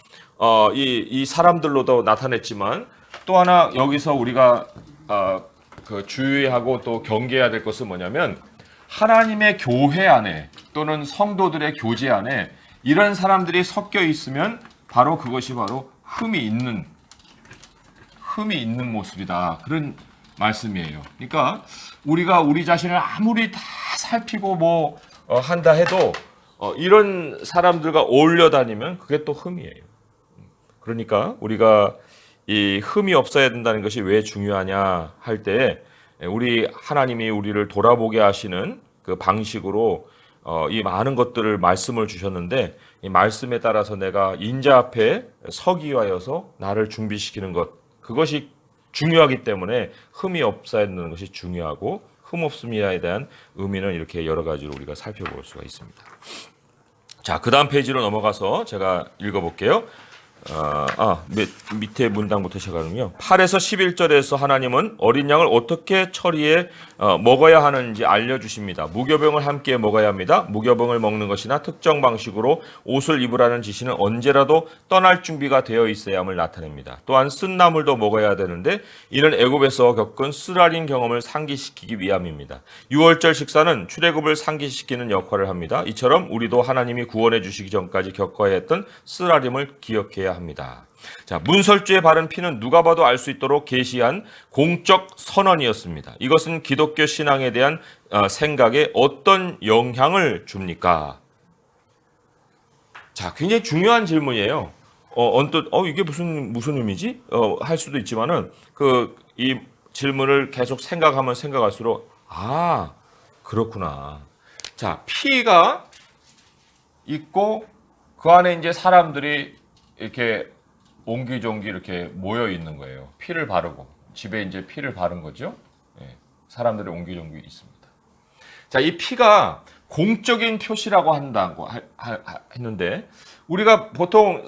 이 사람들로도 나타냈지만 또 하나 여기서 우리가 주의하고 또 경계해야 될 것은 뭐냐면 하나님의 교회 안에 또는 성도들의 교제 안에 이런 사람들이 섞여 있으면 바로 그것이 바로 흠이 있는 모습이다. 그런 말씀이에요. 그러니까 우리가 우리 자신을 아무리 다 살피고 한다 해도 이런 사람들과 어울려 다니면 그게 또 흠이에요. 그러니까 우리가 이 흠이 없어야 된다는 것이 왜 중요하냐 할 때 우리 하나님이 우리를 돌아보게 하시는 그 방식으로 이 많은 것들을 말씀을 주셨는데 이 말씀에 따라서 내가 인자 앞에 서기 위하여서 나를 준비시키는 것 그것이 중요하기 때문에 흠이 없어야 되는 것이 중요하고 흠 없음이에 대한 의미는 이렇게 여러 가지로 우리가 살펴볼 수가 있습니다. 자, 그 다음 페이지로 넘어가서 제가 읽어볼게요. 밑에 문장부터 시작하면요. 8에서 11절에서 하나님은 어린 양을 어떻게 처리해 먹어야 하는지 알려주십니다. 무교병을 함께 먹어야 합니다. 무교병을 먹는 것이나 특정 방식으로 옷을 입으라는 지시는 언제라도 떠날 준비가 되어 있어야 함을 나타냅니다. 또한 쓴 나물도 먹어야 되는데 이는 애굽에서 겪은 쓰라린 경험을 상기시키기 위함입니다. 유월절 식사는 출애굽을 상기시키는 역할을 합니다. 이처럼 우리도 하나님이 구원해 주시기 전까지 겪어야 했던 쓰라림을 기억해야 합니다. 자, 문설주에 바른 피는 누가 봐도 알 수 있도록 계시한 공적 선언이었습니다. 이것은 기독교 신앙에 대한 생각에 어떤 영향을 줍니까? 자, 굉장히 중요한 질문이에요. 언뜻 이게 무슨 의미지? 할 수도 있지만은 이 질문을 계속 생각하면 생각할수록 그렇구나. 자, 피가 있고 그 안에 이제 사람들이 이렇게 옹기종기 이렇게 모여 있는 거예요. 피를 바르고 집에 이제 피를 바른 거죠. 사람들이 옹기종기 있습니다. 자, 이 피가 공적인 표시라고 한다고 했는데 우리가 보통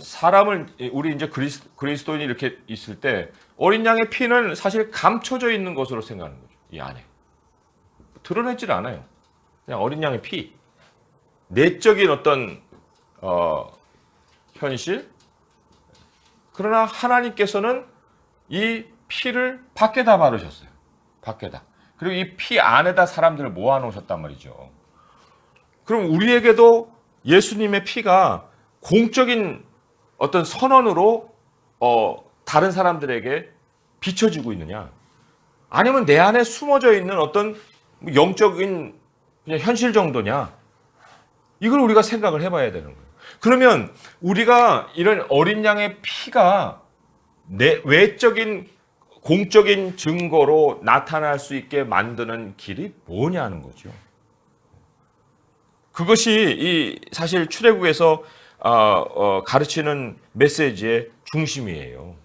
우리 이제 그리스도인이 이렇게 있을 때 어린 양의 피는 사실 감춰져 있는 것으로 생각하는 거죠. 이 안에 드러내질 않아요. 그냥 어린 양의 피, 내적인 어떤 현실. 그러나 하나님께서는 이 피를 밖에다 바르셨어요. 밖에다. 그리고 이 피 안에다 사람들을 모아놓으셨단 말이죠. 그럼 우리에게도 예수님의 피가 공적인 어떤 선언으로 다른 사람들에게 비춰지고 있느냐? 아니면 내 안에 숨어져 있는 어떤 영적인 그냥 현실 정도냐? 이걸 우리가 생각을 해봐야 되는 거예요. 그러면 우리가 이런 어린 양의 피가 외적인 공적인 증거로 나타날 수 있게 만드는 길이 뭐냐는 거죠. 그것이 사실 출애굽에서 가르치는 메시지의 중심이에요.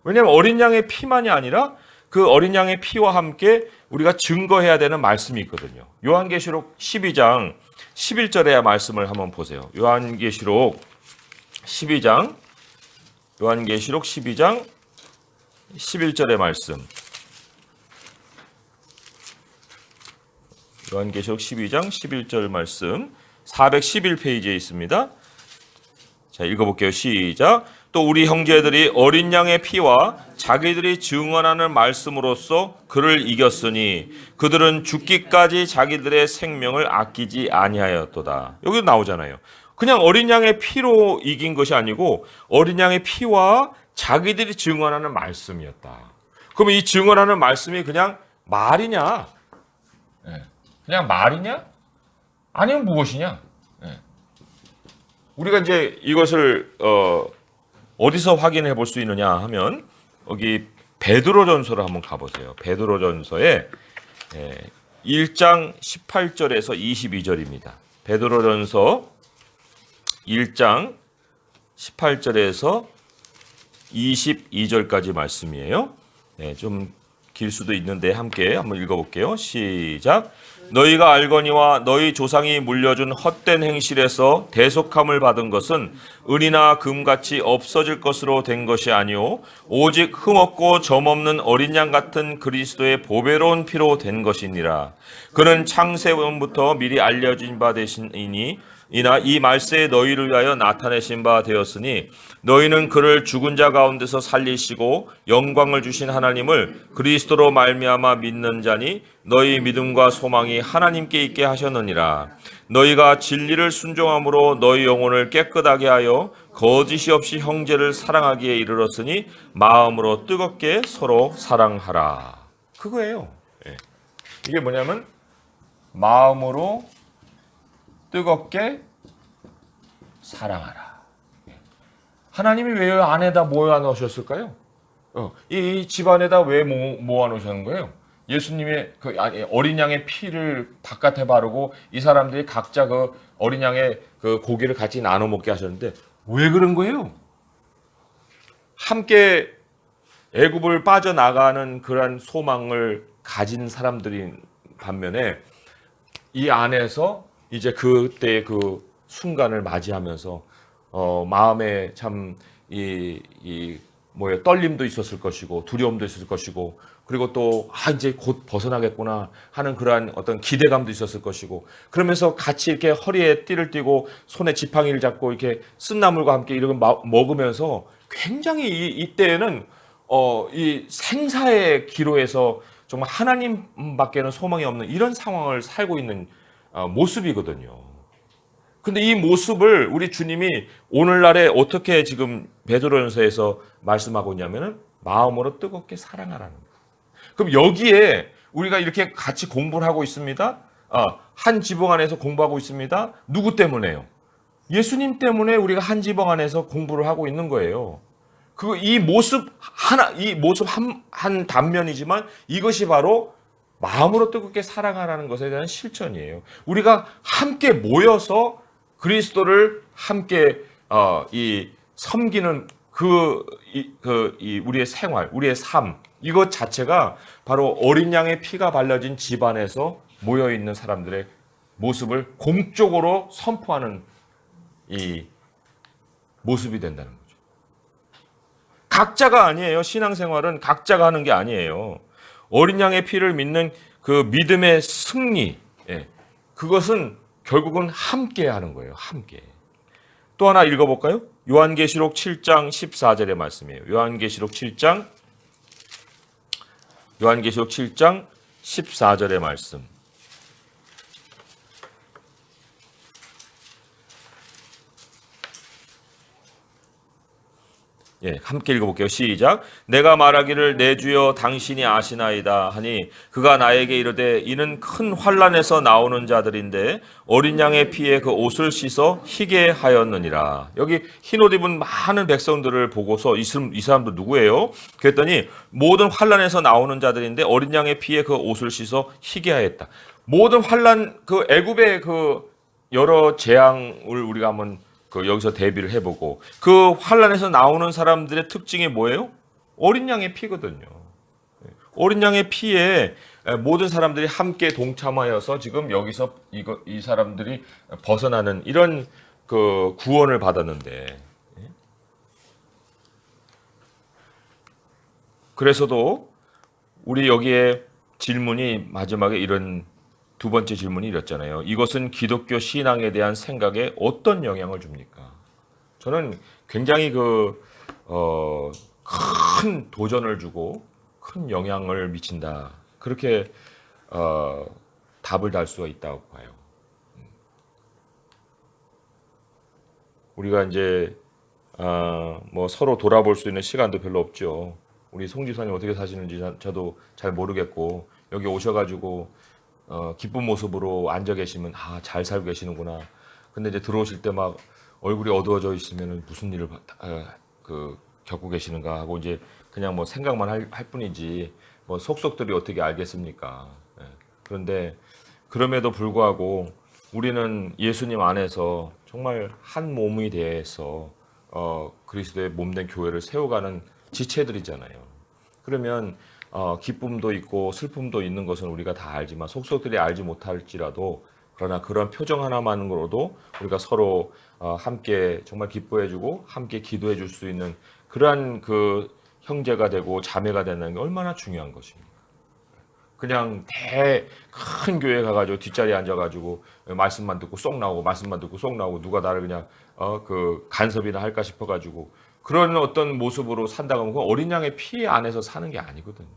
왜냐하면 어린 양의 피만이 아니라 그 어린 양의 피와 함께 우리가 증거해야 되는 말씀이 있거든요. 요한계시록 12장 11절의 말씀을 한번 보세요. 요한계시록 12장 11절의 말씀. 요한계시록 12장 11절 말씀 411페이지에 있습니다. 자, 읽어볼게요. 시작. 또 우리 형제들이 어린 양의 피와 자기들이 증언하는 말씀으로써 그를 이겼으니 그들은 죽기까지 자기들의 생명을 아끼지 아니하였도다. 여기도 나오잖아요. 그냥 어린 양의 피로 이긴 것이 아니고 어린 양의 피와 자기들이 증언하는 말씀이었다. 그럼 이 증언하는 말씀이 그냥 말이냐? 예. 그냥 말이냐? 아니면 무엇이냐? 예. 우리가 이제 이것을 어디서 확인해 볼 수 있느냐 하면 여기 베드로전서로 한번 가보세요. 베드로전서에 1장 18절에서 22절입니다. 베드로전서 1장 18절에서 22절까지 말씀이에요. 좀 길 수도 있는데 함께 한번 읽어볼게요. 시작. 너희가 알거니와 너희 조상이 물려준 헛된 행실에서 대속함을 받은 것은 은이나 금같이 없어질 것으로 된 것이 아니오 오직 흠없고 점없는 어린 양 같은 그리스도의 보배로운 피로 된 것이니라. 그는 창세원부터 미리 알려진 바 되시니 이나 이 말세에 너희를 위하여 나타내신 바 되었으니 너희는 그를 죽은 자 가운데서 살리시고 영광을 주신 하나님을 그리스도로 말미암아 믿는 자니 너희 믿음과 소망이 하나님께 있게 하셨느니라. 너희가 진리를 순종함으로 너희 영혼을 깨끗하게 하여 거짓이 없이 형제를 사랑하기에 이르렀으니 마음으로 뜨겁게 서로 사랑하라. 그거예요. 이게 뭐냐면 마음으로 뜨겁게 사랑하라. 하나님이 왜 안에다 모아 놓으셨을까요? 이 집안에다 왜 모아 놓으셨는 거예요? 예수님의 그 어린 양의 피를 바깥에 바르고 이 사람들이 각자 그 어린 양의 그 고기를 같이 나눠 먹게 하셨는데 왜 그런 거예요? 함께 애굽을 빠져나가는 그런 소망을 가진 사람들이 반면에 이 안에서 이제 그때의 그 순간을 맞이하면서 마음에 참 떨림도 있었을 것이고 두려움도 있었을 것이고 그리고 또 이제 곧 벗어나겠구나 하는 그러한 어떤 기대감도 있었을 것이고 그러면서 같이 이렇게 허리에 띠를 띠고 손에 지팡이를 잡고 이렇게 쓴나물과 함께 이런 거 먹으면서 굉장히 이때에는 이 생사의 기로에서 정말 하나님밖에는 소망이 없는 이런 상황을 살고 있는 모습이거든요. 근데 이 모습을 우리 주님이 오늘날에 어떻게 지금 베드로전서에서 말씀하고 있냐면은 마음으로 뜨겁게 사랑하라는 거예요. 그럼 여기에 우리가 이렇게 같이 공부를 하고 있습니다. 한 지붕 안에서 공부하고 있습니다. 누구 때문에요? 예수님 때문에 우리가 한 지붕 안에서 공부를 하고 있는 거예요. 이 모습 한 단면이지만 이것이 바로 마음으로 뜨겁게 사랑하라는 것에 대한 실천이에요. 우리가 함께 모여서 그리스도를 함께 섬기는 우리의 생활, 우리의 삶 이것 자체가 바로 어린 양의 피가 발라진 집안에서 모여 있는 사람들의 모습을 공적으로 선포하는 이 모습이 된다는 거죠. 각자가 아니에요. 신앙생활은 각자가 하는 게 아니에요. 어린 양의 피를 믿는 그 믿음의 승리, 그것은 결국은 함께 하는 거예요. 함께. 또 하나 읽어볼까요? 요한계시록 7장 14절의 말씀이에요. 요한계시록 7장 14절의 말씀. 함께 읽어볼게요. 시작. 내가 말하기를 내 주여 당신이 아시나이다 하니 그가 나에게 이르되 이는 큰 환난에서 나오는 자들인데 어린 양의 피에 그 옷을 씻어 희게 하였느니라. 여기 흰옷 입은 많은 백성들을 보고서 이 사람도 누구예요? 그랬더니 모든 환난에서 나오는 자들인데 어린 양의 피에 그 옷을 씻어 희게 하였다. 모든 환난 그 애굽의 그 여러 재앙을 우리가 한번 여기서 대비를 해보고 그 환난에서 나오는 사람들의 특징이 뭐예요? 어린 양의 피거든요. 어린 양의 피에 모든 사람들이 함께 동참하여서 지금 여기서 이 사람들이 벗어나는 이런 그 구원을 받았는데 그래서도 우리 여기에 질문이 마지막에 이런 두 번째 질문이 이랬잖아요. 이것은 기독교 신앙에 대한 생각에 어떤 영향을 줍니까? 저는 굉장히 큰 도전을 주고 큰 영향을 미친다. 그렇게 답을 달 수가 있다고 봐요. 우리가 이제 서로 돌아볼 수 있는 시간도 별로 없죠. 우리 송 지사님 어떻게 사시는지 저도 잘 모르겠고, 여기 오셔가지고 기쁜 모습으로 앉아 계시면 잘 살고 계시는구나. 근데 이제 들어오실 때 막 얼굴이 어두워져 있으면 무슨 일을 겪고 계시는가 하고 이제 그냥 뭐 생각만 할 뿐이지 뭐 속속들이 어떻게 알겠습니까? 예. 그런데 그럼에도 불구하고 우리는 예수님 안에서 정말 한 몸이 돼서 그리스도의 몸된 교회를 세워가는 지체들이잖아요. 그러면 기쁨도 있고 슬픔도 있는 것은 우리가 다 알지만 속속들이 알지 못할지라도, 그러나 그런 표정 하나만으로도 우리가 서로 함께 정말 기뻐해주고 함께 기도해줄 수 있는 그러한 그 형제가 되고 자매가 되는 게 얼마나 중요한 것입니까? 그냥 큰 교회 가가지고 뒷자리에 앉아가지고 말씀만 듣고 쏙 나오고 말씀만 듣고 쏙 나오고 누가 나를 그냥 간섭이나 할까 싶어가지고 그런 어떤 모습으로 산다고 하면 어린 양의 피 안에서 사는 게 아니거든요.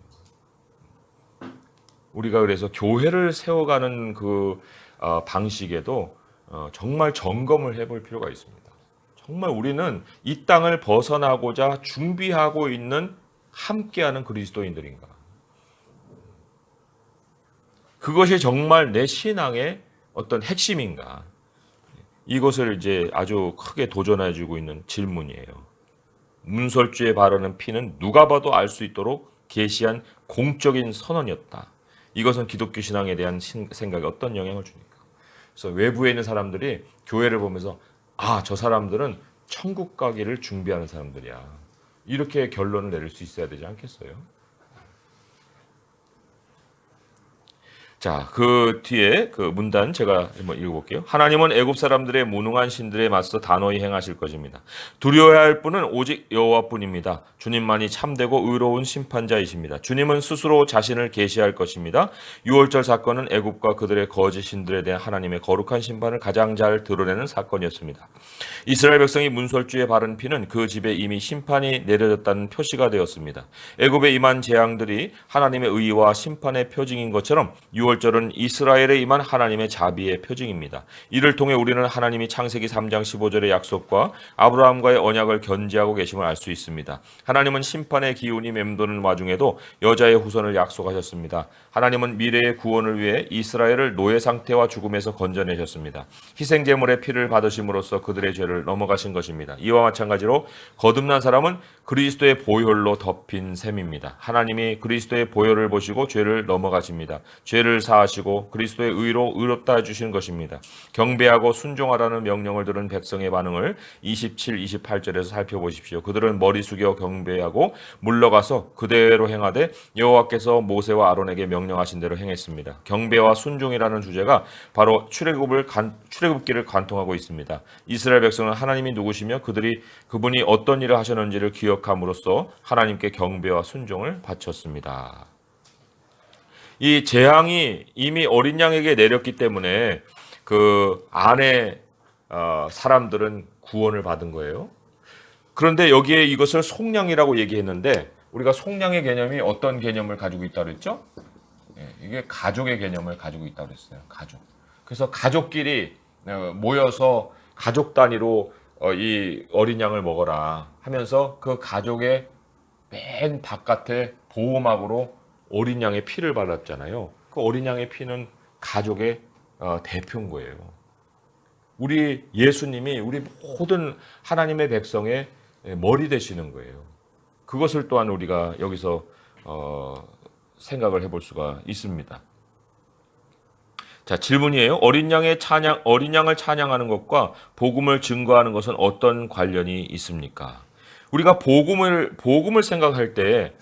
우리가 그래서 교회를 세워가는 그 방식에도 정말 점검을 해볼 필요가 있습니다. 정말 우리는 이 땅을 벗어나고자 준비하고 있는 함께하는 그리스도인들인가? 그것이 정말 내 신앙의 어떤 핵심인가? 이것을 이제 아주 크게 도전해주고 있는 질문이에요. 문설주에 바르는 피는 누가 봐도 알 수 있도록 계시한 공적인 선언이었다. 이것은 기독교 신앙에 대한 생각에 어떤 영향을 줍니까? 그래서 외부에 있는 사람들이 교회를 보면서 저 사람들은 천국 가기를 준비하는 사람들이야. 이렇게 결론을 내릴 수 있어야 되지 않겠어요? 자, 그 뒤에 그 문단 제가 한번 읽어볼게요. 하나님은 애굽 사람들의 무능한 신들에 맞서 단호히 행하실 것입니다. 두려워야 할 분은 오직 여호와뿐입니다. 주님만이 참되고 의로운 심판자이십니다. 주님은 스스로 자신을 계시할 것입니다. 유월절 사건은 애굽과 그들의 거짓 신들에 대한 하나님의 거룩한 심판을 가장 잘 드러내는 사건이었습니다. 이스라엘 백성이 문설주에 바른 피는 그 집에 이미 심판이 내려졌다는 표시가 되었습니다. 애굽에 임한 재앙들이 하나님의 의와 심판의 표징인 것처럼 유월절은 이스라엘에 임한 하나님의 자비의 표징입니다. 이를 통해 우리는 하나님이 창세기 3장 15절의 약속과 아브라함과의 언약을 견지하고 계심을 알 수 있습니다. 하나님은 심판의 기운이 맴도는 와중에도 여자의 후손을 약속하셨습니다. 하나님은 미래의 구원을 위해 이스라엘을 노예 상태와 죽음에서 건져내셨습니다. 희생제물의 피를 받으심으로써 그들의 죄를 넘어가신 것입니다. 이와 마찬가지로 거듭난 사람은 그리스도의 보혈로 덮인 셈입니다. 하나님이 그리스도의 보혈을 보시고 죄를 넘어가십니다. 죄를 사하시고 그리스도의 의로 의롭다 해주시는 것입니다. 경배하고 순종하라는 명령을 들은 백성의 반응을 27, 28절에서 살펴보십시오. 그들은 머리 숙여 경배하고 물러가서 그대로 행하되 여호와께서 모세와 아론에게 명령하신 대로 행했습니다. 경배와 순종이라는 주제가 바로 출애굽기를 관통하고 있습니다. 이스라엘 백성은 하나님이 누구시며 그분이 어떤 일을 하셨는지를 기억함으로써 하나님께 경배와 순종을 바쳤습니다. 이 재앙이 이미 어린 양에게 내렸기 때문에 그 안에 사람들은 구원을 받은 거예요. 그런데 여기에 이것을 속량이라고 얘기했는데 우리가 속량의 개념이 어떤 개념을 가지고 있다고 그랬죠? 이게 가족의 개념을 가지고 있다고 그랬어요. 가족. 그래서 가족끼리 모여서 가족 단위로 이 어린 양을 먹어라 하면서 그 가족의 맨 바깥에 보호막으로 어린 양의 피를 발랐잖아요. 그 어린 양의 피는 가족의 대표인 거예요. 우리 예수님이 우리 모든 하나님의 백성의 머리 되시는 거예요. 그것을 또한 우리가 여기서 생각을 해볼 수가 있습니다. 자, 질문이에요. 어린 양을 찬양하는 것과 복음을 증거하는 것은 어떤 관련이 있습니까? 우리가 복음을 생각할 때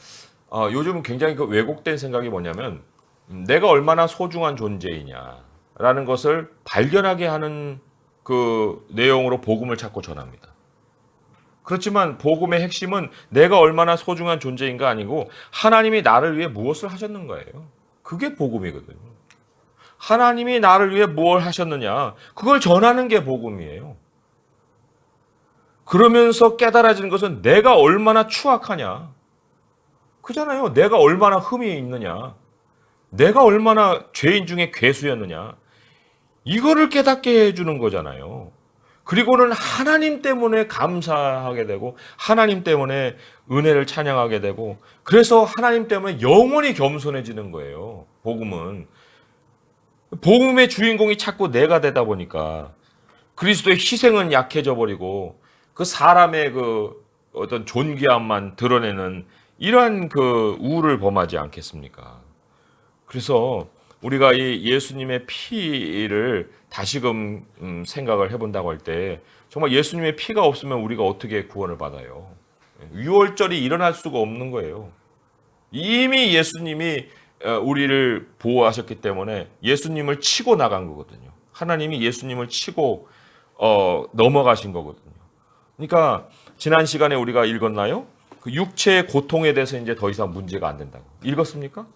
요즘 굉장히 그 왜곡된 생각이 뭐냐면 내가 얼마나 소중한 존재이냐라는 것을 발견하게 하는 그 내용으로 복음을 찾고 전합니다. 그렇지만 복음의 핵심은 내가 얼마나 소중한 존재인가 아니고 하나님이 나를 위해 무엇을 하셨는 거예요. 그게 복음이거든요. 하나님이 나를 위해 무엇을 하셨느냐, 그걸 전하는 게 복음이에요. 그러면서 깨달아지는 것은 내가 얼마나 추악하냐, 그잖아요. 내가 얼마나 흠이 있느냐, 내가 얼마나 죄인 중에 괴수였느냐, 이거를 깨닫게 해주는 거잖아요. 그리고는 하나님 때문에 감사하게 되고 하나님 때문에 은혜를 찬양하게 되고 그래서 하나님 때문에 영원히 겸손해지는 거예요. 복음은. 복음의 주인공이 자꾸 내가 되다 보니까 그리스도의 희생은 약해져 버리고 그 사람의 그 어떤 존귀함만 드러내는 이러한 그 우를 범하지 않겠습니까? 그래서 우리가 이 예수님의 피를 다시금 생각을 해본다고 할 때 정말 예수님의 피가 없으면 우리가 어떻게 구원을 받아요? 유월절이 일어날 수가 없는 거예요. 이미 예수님이 우리를 보호하셨기 때문에 예수님을 치고 나간 거거든요. 하나님이 예수님을 치고 넘어가신 거거든요. 그러니까 지난 시간에 우리가 읽었나요? 그 육체의 고통에 대해서 이제 더 이상 문제가 안 된다고. 읽었습니까?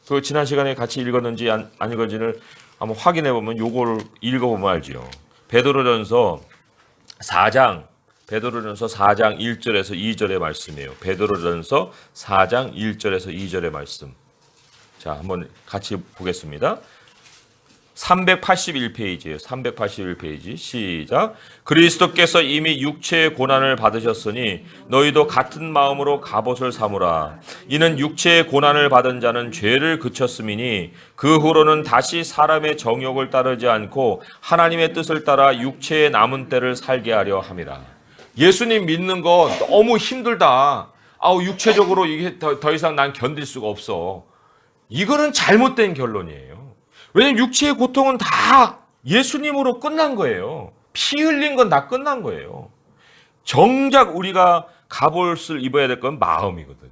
그 지난 시간에 같이 읽었는지 안 읽었는지를 한번 확인해 보면 요거를 읽어보면 알지요. 베드로전서 4장 1절에서 2절의 말씀이에요. 베드로전서 4장 1절에서 2절의 말씀. 자, 한번 같이 보겠습니다. 381페이지예요. 381페이지. 시작. 그리스도께서 이미 육체의 고난을 받으셨으니 너희도 같은 마음으로 갑옷을 삼으라. 이는 육체의 고난을 받은 자는 죄를 그쳤음이니 그 후로는 다시 사람의 정욕을 따르지 않고 하나님의 뜻을 따라 육체의 남은 때를 살게 하려 함이라. 예수님 믿는 거 너무 힘들다. 육체적으로 이게 더 이상 난 견딜 수가 없어. 이거는 잘못된 결론이에요. 왜냐면 육체의 고통은 다 예수님으로 끝난 거예요. 피 흘린 건 다 끝난 거예요. 정작 우리가 갑옷을 입어야 될 건 마음이거든요.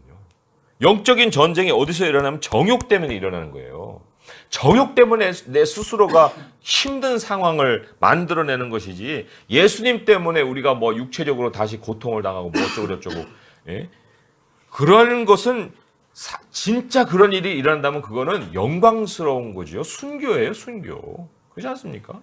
영적인 전쟁이 어디서 일어나면 정욕 때문에 일어나는 거예요. 정욕 때문에 내 스스로가 힘든 상황을 만들어내는 것이지 예수님 때문에 우리가 뭐 육체적으로 다시 고통을 당하고 뭐 어쩌고 예? 그러는 것은 진짜 그런 일이 일어난다면 그거는 영광스러운 거죠. 순교예요, 순교. 그렇지 않습니까?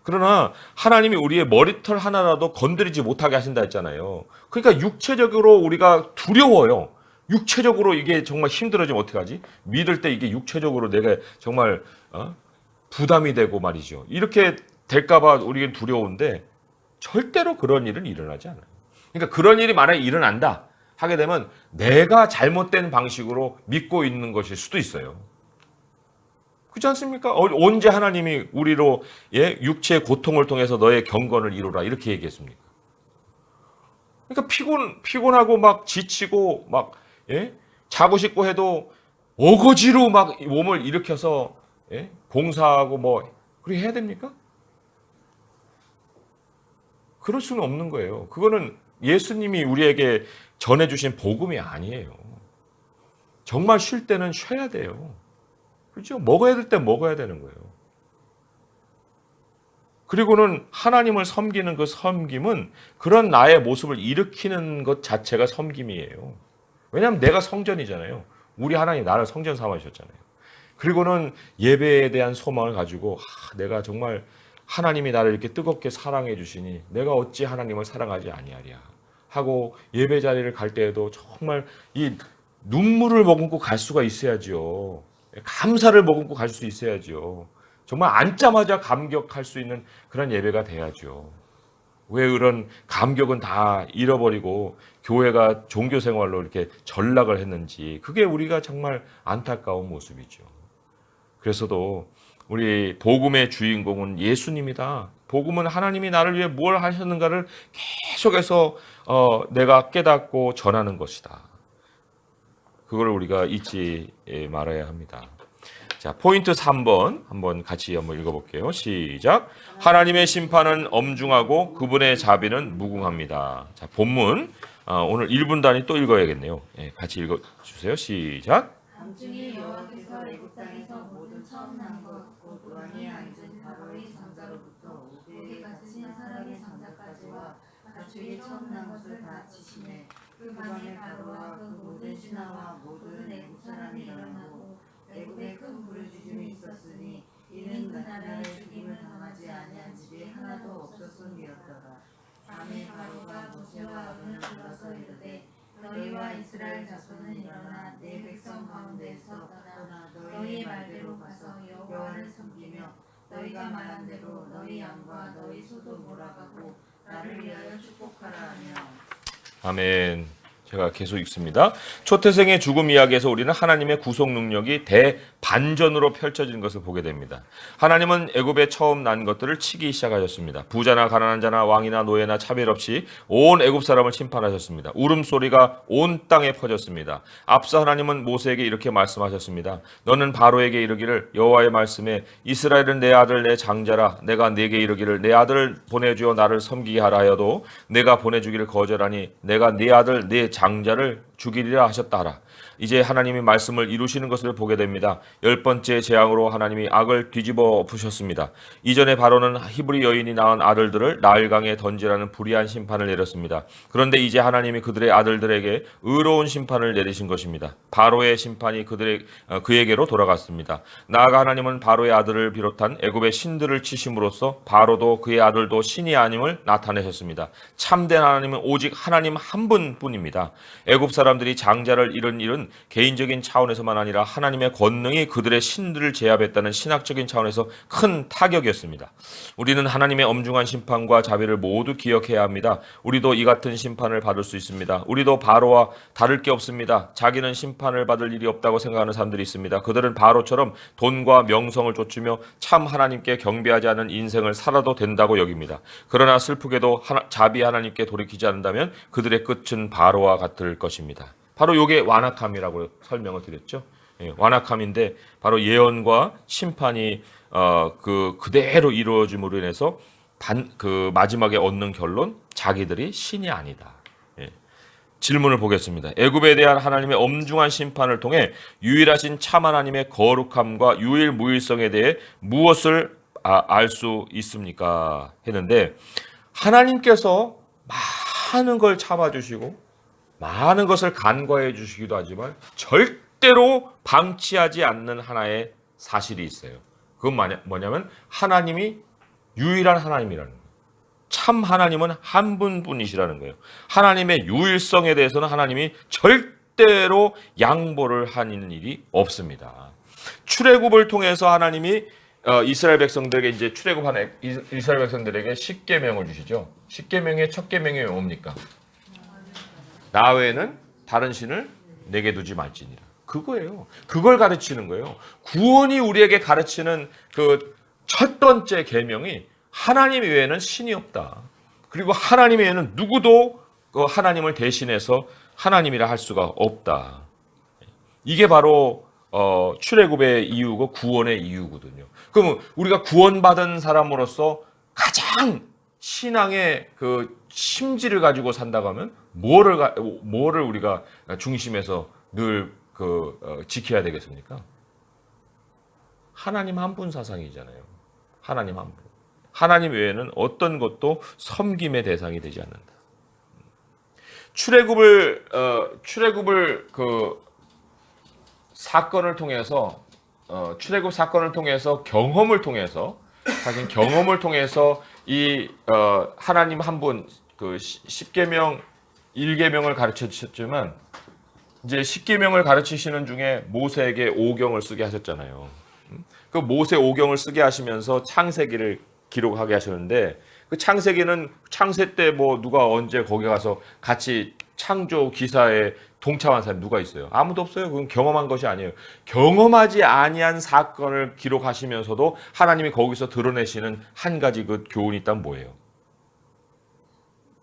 그러나 하나님이 우리의 머리털 하나라도 건드리지 못하게 하신다 했잖아요. 그러니까 육체적으로 우리가 두려워요. 육체적으로 이게 정말 힘들어지면 어떡하지? 믿을 때 이게 육체적으로 내가 정말 부담이 되고 말이죠. 이렇게 될까봐 우리는 두려운데 절대로 그런 일은 일어나지 않아요. 그러니까 그런 일이 만약에 일어난다 하게 되면 내가 잘못된 방식으로 믿고 있는 것일 수도 있어요. 그렇지 않습니까? 언제 하나님이 우리로 육체의 고통을 통해서 너의 경건을 이루라 이렇게 얘기했습니까? 그러니까 피곤하고 막 지치고 막 자고 싶고 해도 어거지로 막 몸을 일으켜서 봉사하고 뭐 그렇게 해야 됩니까? 그럴 수는 없는 거예요. 그거는 예수님이 우리에게 전해주신 복음이 아니에요. 정말 쉴 때는 쉬어야 돼요. 그렇죠? 먹어야 될 때 먹어야 되는 거예요. 그리고는 하나님을 섬기는 그 섬김은 그런 나의 모습을 일으키는 것 자체가 섬김이에요. 왜냐하면 내가 성전이잖아요. 우리 하나님 나를 성전 삼으셨잖아요. 그리고는 예배에 대한 소망을 가지고 내가 정말 하나님이 나를 이렇게 뜨겁게 사랑해 주시니 내가 어찌 하나님을 사랑하지 아니하랴 하고 예배 자리를 갈 때에도 정말 이 눈물을 머금고 갈 수가 있어야죠. 감사를 머금고 갈 수 있어야죠. 정말 앉자마자 감격할 수 있는 그런 예배가 돼야죠. 왜 그런 감격은 다 잃어버리고 교회가 종교 생활로 이렇게 전락을 했는지 그게 우리가 정말 안타까운 모습이죠. 그래서도 우리 복음의 주인공은 예수님이다. 복음은 하나님이 나를 위해 뭘 하셨는가를 계속해서 내가 깨닫고 전하는 것이다. 그걸 우리가 잊지 말아야 합니다. 자, 포인트 3번 한번 같이 읽어볼게요. 시작. 하나님의 심판은 엄중하고 그분의 자비는 무궁합니다. 자, 본문 오늘 1분 단위 또 읽어야겠네요. 같이 읽어주세요. 시작. 밤중에 여호와께서 애굽 땅에서 모든 처음 난 것 곧 왕이 앉은 바로의 상자로부터 옥에 갇힌 사람의 상자까지와 가축의 처음 난 것을 다 치시매 그 밤에 바로와 그 모든 신하와 모든 애굽 사람이 일어나고 애굽에 큰 부르짖음이 있었으니 이는 그 나라에 죽임을 당하지 아니한 집이 하나도 없었음이었더라. 밤에 바로가 모세와 아론을 불러서 이르되 너희와 이스라엘 자손은 일어나 내 백성 가운데에서 떠나 너희의 말대로 가서 여호와를 섬기며 너희가 말한 대로 너희 양과 너희 소도 몰아가고 나를 위하여 축복하라 하며. 아멘. 제가 계속 읽습니다. 초태생의 죽음 이야기에서 우리는 하나님의 구속 능력이 대반전으로 펼쳐진 것을 보게 됩니다. 하나님은 애굽에 처음 난 것들을 치기 시작하셨습니다. 부자나 가난한 자나 왕이나 노예나 차별 없이 온 애굽 사람을 심판하셨습니다. 울음소리가 온 땅에 퍼졌습니다. 앞서 하나님은 모세에게 이렇게 말씀하셨습니다. 너는 바로에게 이르기를 여호와의 말씀에 이스라엘은 내 아들 내 장자라 내가 네게 이르기를 내 아들을 보내주어 나를 섬기게 하라 하여도 내가 보내주기를 거절하니 내가 네 아들 내 장자를 죽이리라 하셨다 하라. 이제 하나님이 말씀을 이루시는 것을 보게 됩니다. 10번째 재앙으로 하나님이 악을 뒤집어 엎으셨습니다. 이전에 바로는 히브리 여인이 낳은 아들들을 나일강에 던지라는 불의한 심판을 내렸습니다. 그런데 이제 하나님이 그들의 아들들에게 의로운 심판을 내리신 것입니다. 바로의 심판이 그에게로 돌아갔습니다. 나아가 하나님은 바로의 아들을 비롯한 애굽의 신들을 치심으로써 바로도 그의 아들도 신이 아님을 나타내셨습니다. 참된 하나님은 오직 하나님 한 분뿐입니다. 애굽 사람들이 장자를 잃은 일은 개인적인 차원에서만 아니라 하나님의 권능이 그들의 신들을 제압했다는 신학적인 차원에서 큰 타격이었습니다. 우리는 하나님의 엄중한 심판과 자비를 모두 기억해야 합니다. 우리도 이 같은 심판을 받을 수 있습니다. 우리도 바로와 다를 게 없습니다. 자기는 심판을 받을 일이 없다고 생각하는 사람들이 있습니다. 그들은 바로처럼 돈과 명성을 쫓으며 참 하나님께 경배하지 않은 인생을 살아도 된다고 여깁니다. 그러나 슬프게도 자비 하나님께 돌이키지 않는다면 그들의 끝은 바로와 같을 것입니다. 바로 이게 완악함이라고 설명을 드렸죠. 예, 완악함인데 바로 예언과 심판이 그대로 이루어짐으로 인해서 마지막에 얻는 결론, 자기들이 신이 아니다. 예. 질문을 보겠습니다. 애굽에 대한 하나님의 엄중한 심판을 통해 유일하신 참 하나님의 거룩함과 유일무일성에 대해 무엇을 알 수 있습니까? 했는데 하나님께서 많은 걸 참아주시고 많은 것을 간과해 주시기도 하지만 절대로 방치하지 않는 하나의 사실이 있어요. 그건 뭐냐면 하나님이 유일한 하나님이라는 거예요. 참 하나님은 한 분뿐이시라는 거예요. 하나님의 유일성에 대해서는 하나님이 절대로 양보를 하는 일이 없습니다. 출애굽을 통해서 하나님이 이스라엘 백성들에게 이제 출애굽한 이스라엘 백성들에게 십계명을 주시죠. 십계명의 첫 계명이 뭡니까? 나 외에는 다른 신을 내게 두지 말지니라. 그거예요. 그걸 가르치는 거예요. 구원이 우리에게 가르치는 그 첫 번째 계명이 하나님 외에는 신이 없다. 그리고 하나님 외에는 누구도 하나님을 대신해서 하나님이라 할 수가 없다. 이게 바로 출애굽의 이유고 구원의 이유거든요. 그럼 우리가 구원받은 사람으로서 가장 신앙의 그 심지를 가지고 산다고 하면 뭐를 우리가 중심에서 늘 지켜야 되겠습니까? 하나님 한 분 사상이잖아요. 하나님 한 분. 하나님 외에는 어떤 것도 섬김의 대상이 되지 않는다. 출애굽을 사건을 통해서 출애굽 사건을 통해서 사실 경험을 통해서 이 하나님 한 분 그 10계명 1계명을 가르쳐 주셨지만 이제 10계명을 가르치시는 중에 모세에게 오경을 쓰게 하셨잖아요. 그 모세 오경을 쓰게 하시면서 창세기를 기록하게 하셨는데 그 창세기는 창세 때 뭐 누가 언제 거기 가서 같이 창조 기사에 동참한 사람이 누가 있어요? 아무도 없어요. 그건 경험한 것이 아니에요. 경험하지 아니한 사건을 기록하시면서도 하나님이 거기서 드러내시는 한 가지 그 교훈이 있다면 뭐예요?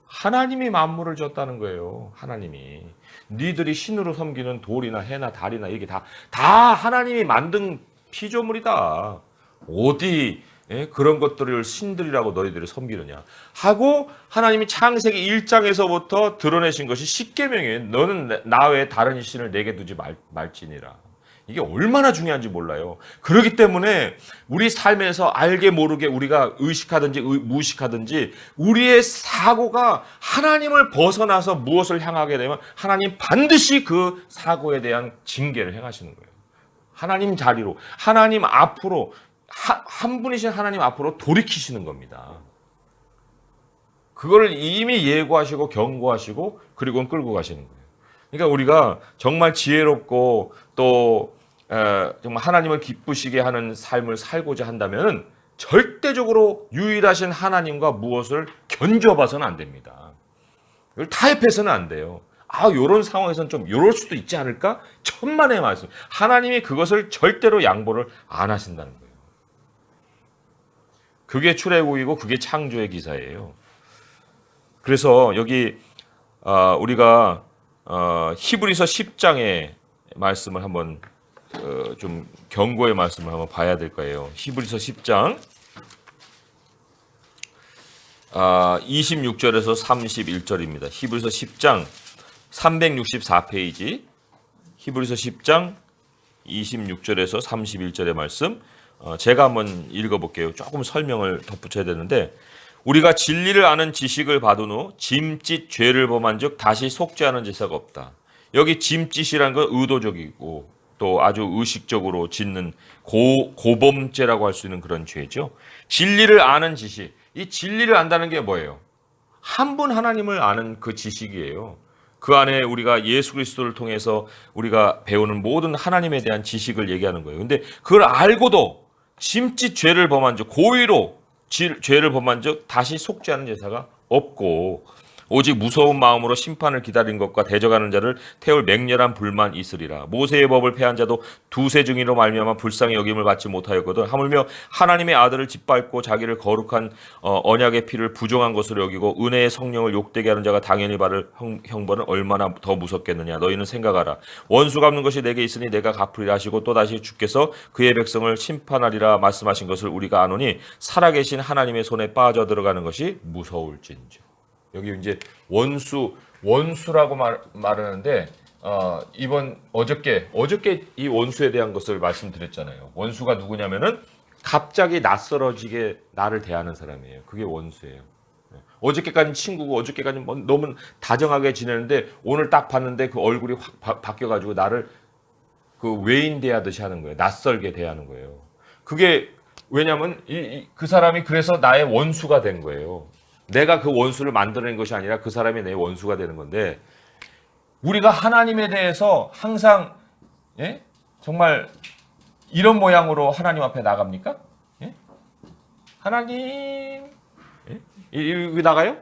하나님이 만물을 지었다는 거예요. 하나님이. 니들이 신으로 섬기는 돌이나 해나 달이나 이게 다 하나님이 만든 피조물이다. 어디 그런 것들을 신들이라고 너희들이 섬기느냐 하고 하나님이 창세기 1장에서부터 드러내신 것이 십계명이에요. 너는 나 외에 다른 신을 내게 두지 말지니라. 이게 얼마나 중요한지 몰라요. 그렇기 때문에 우리 삶에서 알게 모르게 우리가 의식하든지 무의식하든지 우리의 사고가 하나님을 벗어나서 무엇을 향하게 되면 하나님 반드시 그 사고에 대한 징계를 행하시는 거예요. 하나님 자리로, 하나님 앞으로, 한 분이신 하나님 앞으로 돌이키시는 겁니다. 그거를 이미 예고하시고 경고하시고 그리고는 끌고 가시는 거예요. 그러니까 우리가 정말 지혜롭고 또 정말 하나님을 기쁘시게 하는 삶을 살고자 한다면 절대적으로 유일하신 하나님과 무엇을 견줘봐서는 안 됩니다. 이걸 타협해서는 안 돼요. 요런 상황에서는 좀 요럴 수도 있지 않을까? 천만의 말씀. 하나님이 그것을 절대로 양보를 안 하신다는 거예요. 그게 출애굽이고 그게 창조의 기사예요. 그래서 여기 우리가 히브리서 10장의 말씀을 한번 좀 경고의 말씀을 한번 봐야 될 거예요. 히브리서 10장 26절에서 31절입니다. 히브리서 10장 364페이지 히브리서 10장 26절에서 31절의 말씀 제가 한번 읽어볼게요. 조금 설명을 덧붙여야 되는데 우리가 진리를 아는 지식을 받은 후 짐짓 죄를 범한 즉 다시 속죄하는 제사가 없다. 여기 짐짓이라는 건 의도적이고 또 아주 의식적으로 짓는 고범죄라고 할 수 있는 그런 죄죠. 진리를 아는 지식. 이 진리를 안다는 게 뭐예요? 한 분 하나님을 아는 그 지식이에요. 그 안에 우리가 예수 그리스도를 통해서 우리가 배우는 모든 하나님에 대한 지식을 얘기하는 거예요. 근데 그걸 알고도 짐짓 죄를 범한 적, 고의로 죄를 범한 적 다시 속죄하는 제사가 없고 오직 무서운 마음으로 심판을 기다린 것과 대적하는 자를 태울 맹렬한 불만 있으리라. 모세의 법을 폐한 자도 두세 증인으로 말미암아 불쌍히 여김을 받지 못하였거든. 하물며 하나님의 아들을 짓밟고 자기를 거룩한 언약의 피를 부정한 것으로 여기고 은혜의 성령을 욕되게 하는 자가 당연히 받을 형벌은 얼마나 더 무섭겠느냐. 너희는 생각하라. 원수 갚는 것이 내게 있으니 내가 갚으리라 하시고 또다시 주께서 그의 백성을 심판하리라 말씀하신 것을 우리가 아노니 살아계신 하나님의 손에 빠져들어가는 것이 무서울진저. 여기 이제 원수라고 말하는데 이번 어저께 이 원수에 대한 것을 말씀드렸잖아요. 원수가 누구냐면은 갑자기 낯설어지게 나를 대하는 사람이에요. 그게 원수예요. 어저께까지는 친구고 어저께까지는 너무 다정하게 지내는데 오늘 딱 봤는데 그 얼굴이 확 바뀌어가지고 나를 그 외인 대하듯이 하는 거예요. 낯설게 대하는 거예요. 그게 왜냐면 그 사람이 그래서 나의 원수가 된 거예요. 내가 그 원수를 만들어낸 것이 아니라 그 사람이 내 원수가 되는 건데 우리가 하나님에 대해서 항상 정말 이런 모양으로 하나님 앞에 나갑니까? 하나님 이렇게 나가요?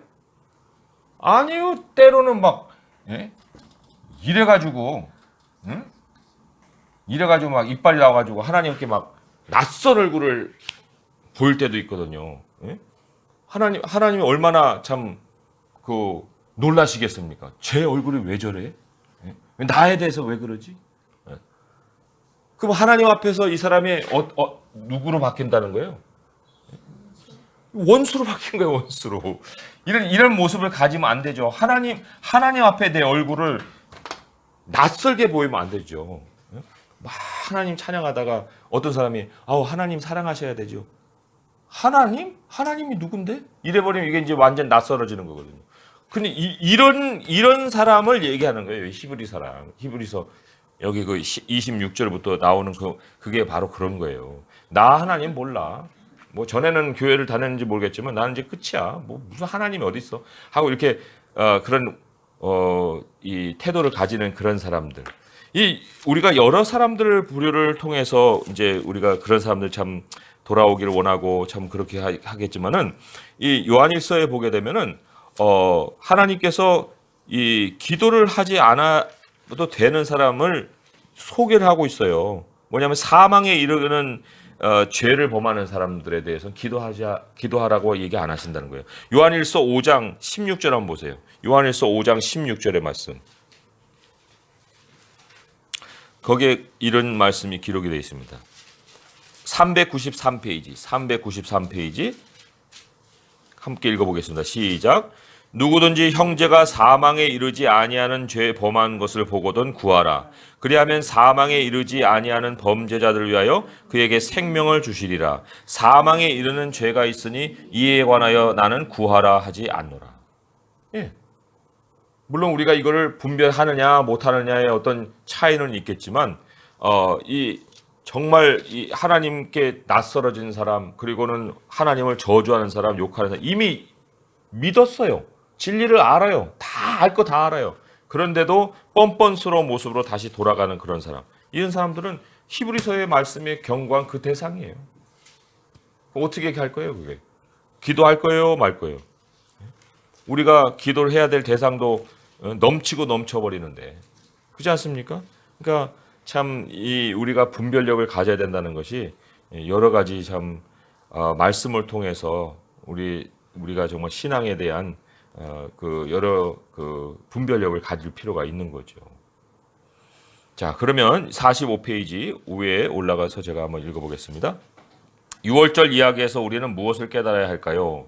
아니요. 때로는 막 이래가지고 막 이빨이 나와가지고 하나님께 막 낯선 얼굴을 보일 때도 있거든요. 하나님이 얼마나 참 놀라시겠습니까? 제 얼굴이 왜 저래? 나에 대해서 왜 그러지? 그럼 하나님 앞에서 이 사람이 누구로 바뀐다는 거예요? 원수로 바뀐 거예요, 원수로. 이런 모습을 가지면 안 되죠. 하나님 앞에 내 얼굴을 낯설게 보이면 안 되죠. 막 하나님 찬양하다가 어떤 사람이 하나님 사랑하셔야 되죠. 하나님이 누군데? 이래버리면 이게 이제 완전 낯설어지는 거거든요. 근데 이런 사람을 얘기하는 거예요. 히브리서 여기 그 26절부터 나오는 그게 바로 그런 거예요. 나 하나님 몰라. 뭐 전에는 교회를 다녔는지 모르겠지만 나는 이제 끝이야. 뭐 무슨 하나님이 어디 있어? 하고 이렇게 그런 이 태도를 가지는 그런 사람들. 우리가 여러 사람들 부류를 통해서 이제 우리가 그런 사람들 참 돌아오기를 원하고 참 그렇게 하겠지만은 이 요한일서에 보게 되면은 하나님께서 이 기도를 하지 않아도 되는 사람을 소개를 하고 있어요. 뭐냐면 사망에 이르는 죄를 범하는 사람들에 대해서는 기도하라고 얘기 안 하신다는 거예요. 요한일서 5장 16절 한번 보세요. 요한일서 5장 16절의 말씀. 거기에 이런 말씀이 기록이 되어 있습니다. 393페이지 함께 읽어보겠습니다. 시작. 누구든지 형제가 사망에 이르지 아니하는 죄 범한 것을 보거든 구하라. 그리하면 사망에 이르지 아니하는 범죄자들을 위하여 그에게 생명을 주시리라. 사망에 이르는 죄가 있으니 이에 관하여 나는 구하라 하지 않노라. 물론 우리가 이거를 분별하느냐 못하느냐의 어떤 차이는 있겠지만 정말 이 하나님께 낯설어진 사람, 그리고는 하나님을 저주하는 사람, 욕하는 사람 이미 믿었어요. 진리를 알아요. 다 알 거 다 알아요. 그런데도 뻔뻔스러운 모습으로 다시 돌아가는 그런 사람. 이런 사람들은 히브리서의 말씀에 경고한 그 대상이에요. 어떻게 할 거예요, 그게? 기도할 거예요, 말 거예요? 우리가 기도를 해야 될 대상도 넘치고 넘쳐버리는데, 그렇지 않습니까? 그러니까 참 이 우리가 분별력을 가져야 된다는 것이 여러 가지 참 말씀을 통해서 우리가 정말 신앙에 대한 그 여러 그 분별력을 가질 필요가 있는 거죠. 자, 그러면 45페이지 위에 올라가서 제가 한번 읽어보겠습니다. 6월절 이야기에서 우리는 무엇을 깨달아야 할까요?